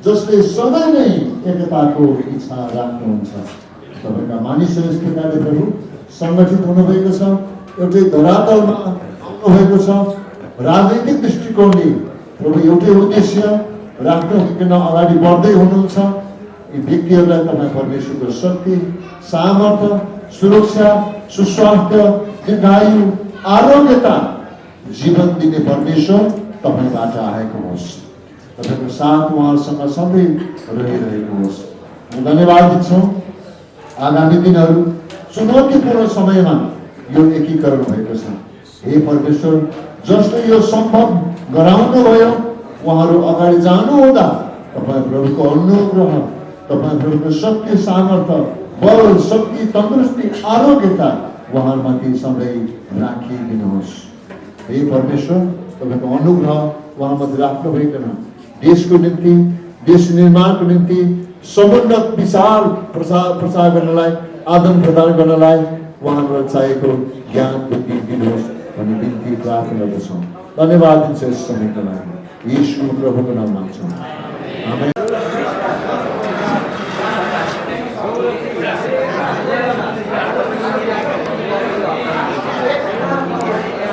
जसले सधैँ नै एकताको इच्छा राख्नुहुन्छ। तपाईँका मानिसहरू यस प्रकारले प्रभु सङ्गठित हुनुभएको छ, एउटै धरातलमा आउनुभएको छ। राजनैतिक दृष्टिकोणले प्रभु एउटै उद्देश्य राख्न अगाडि बढ्दै हुनुहुन्छ। यी व्यक्तिहरूलाई तपाईँ परमेश्वरको शक्ति, सामर्थ्य, सुरक्षा, सुस्वास्थ्य, दीर्घायु, आरोग्यता, जीवन दिने परमेश्वर तपाईँबाट आएको होस्। तपाईँको साथ उहाँहरूसँग सधैँ रहिरहेको होस्। धन्यवाद दिन्छौँ। आगामी दिनहरू चुनौतीपूर्ण समयमा यो एकीकरण भएको छ। हे परमेश्वर, जसले यो सम्भव गराउनु भयो, उहाँहरू अगाडि जानुहुँदा तपाईँ प्रभुको अनुग्रह, तपाईँ प्रभुको शक्ति, सामर्थ्य, बल, शक्ति, तन्दुरुस्ती, आरोग्यता उहाँहरूमाथि सधैँ राखिदिनुहोस्। हे परमेश्वर, तपाईँको अनुग्रह उहाँमाथि राख्नुभइकन देशको निम्ति, देश निर्माणको निम्ति समुन्नत विचार प्रचार गर्नलाई, आदान प्रदान गर्नलाई उहाँहरूलाई चाहिएको ज्ञान बुद्धि दिनुहोस् भन्ने बिन्ती प्रार्थना गर्दछौँ। धन्यवाद दिन्छ यस समयको लागि। यीशु प्रभुको नाममा माग्छौँ। आमेन।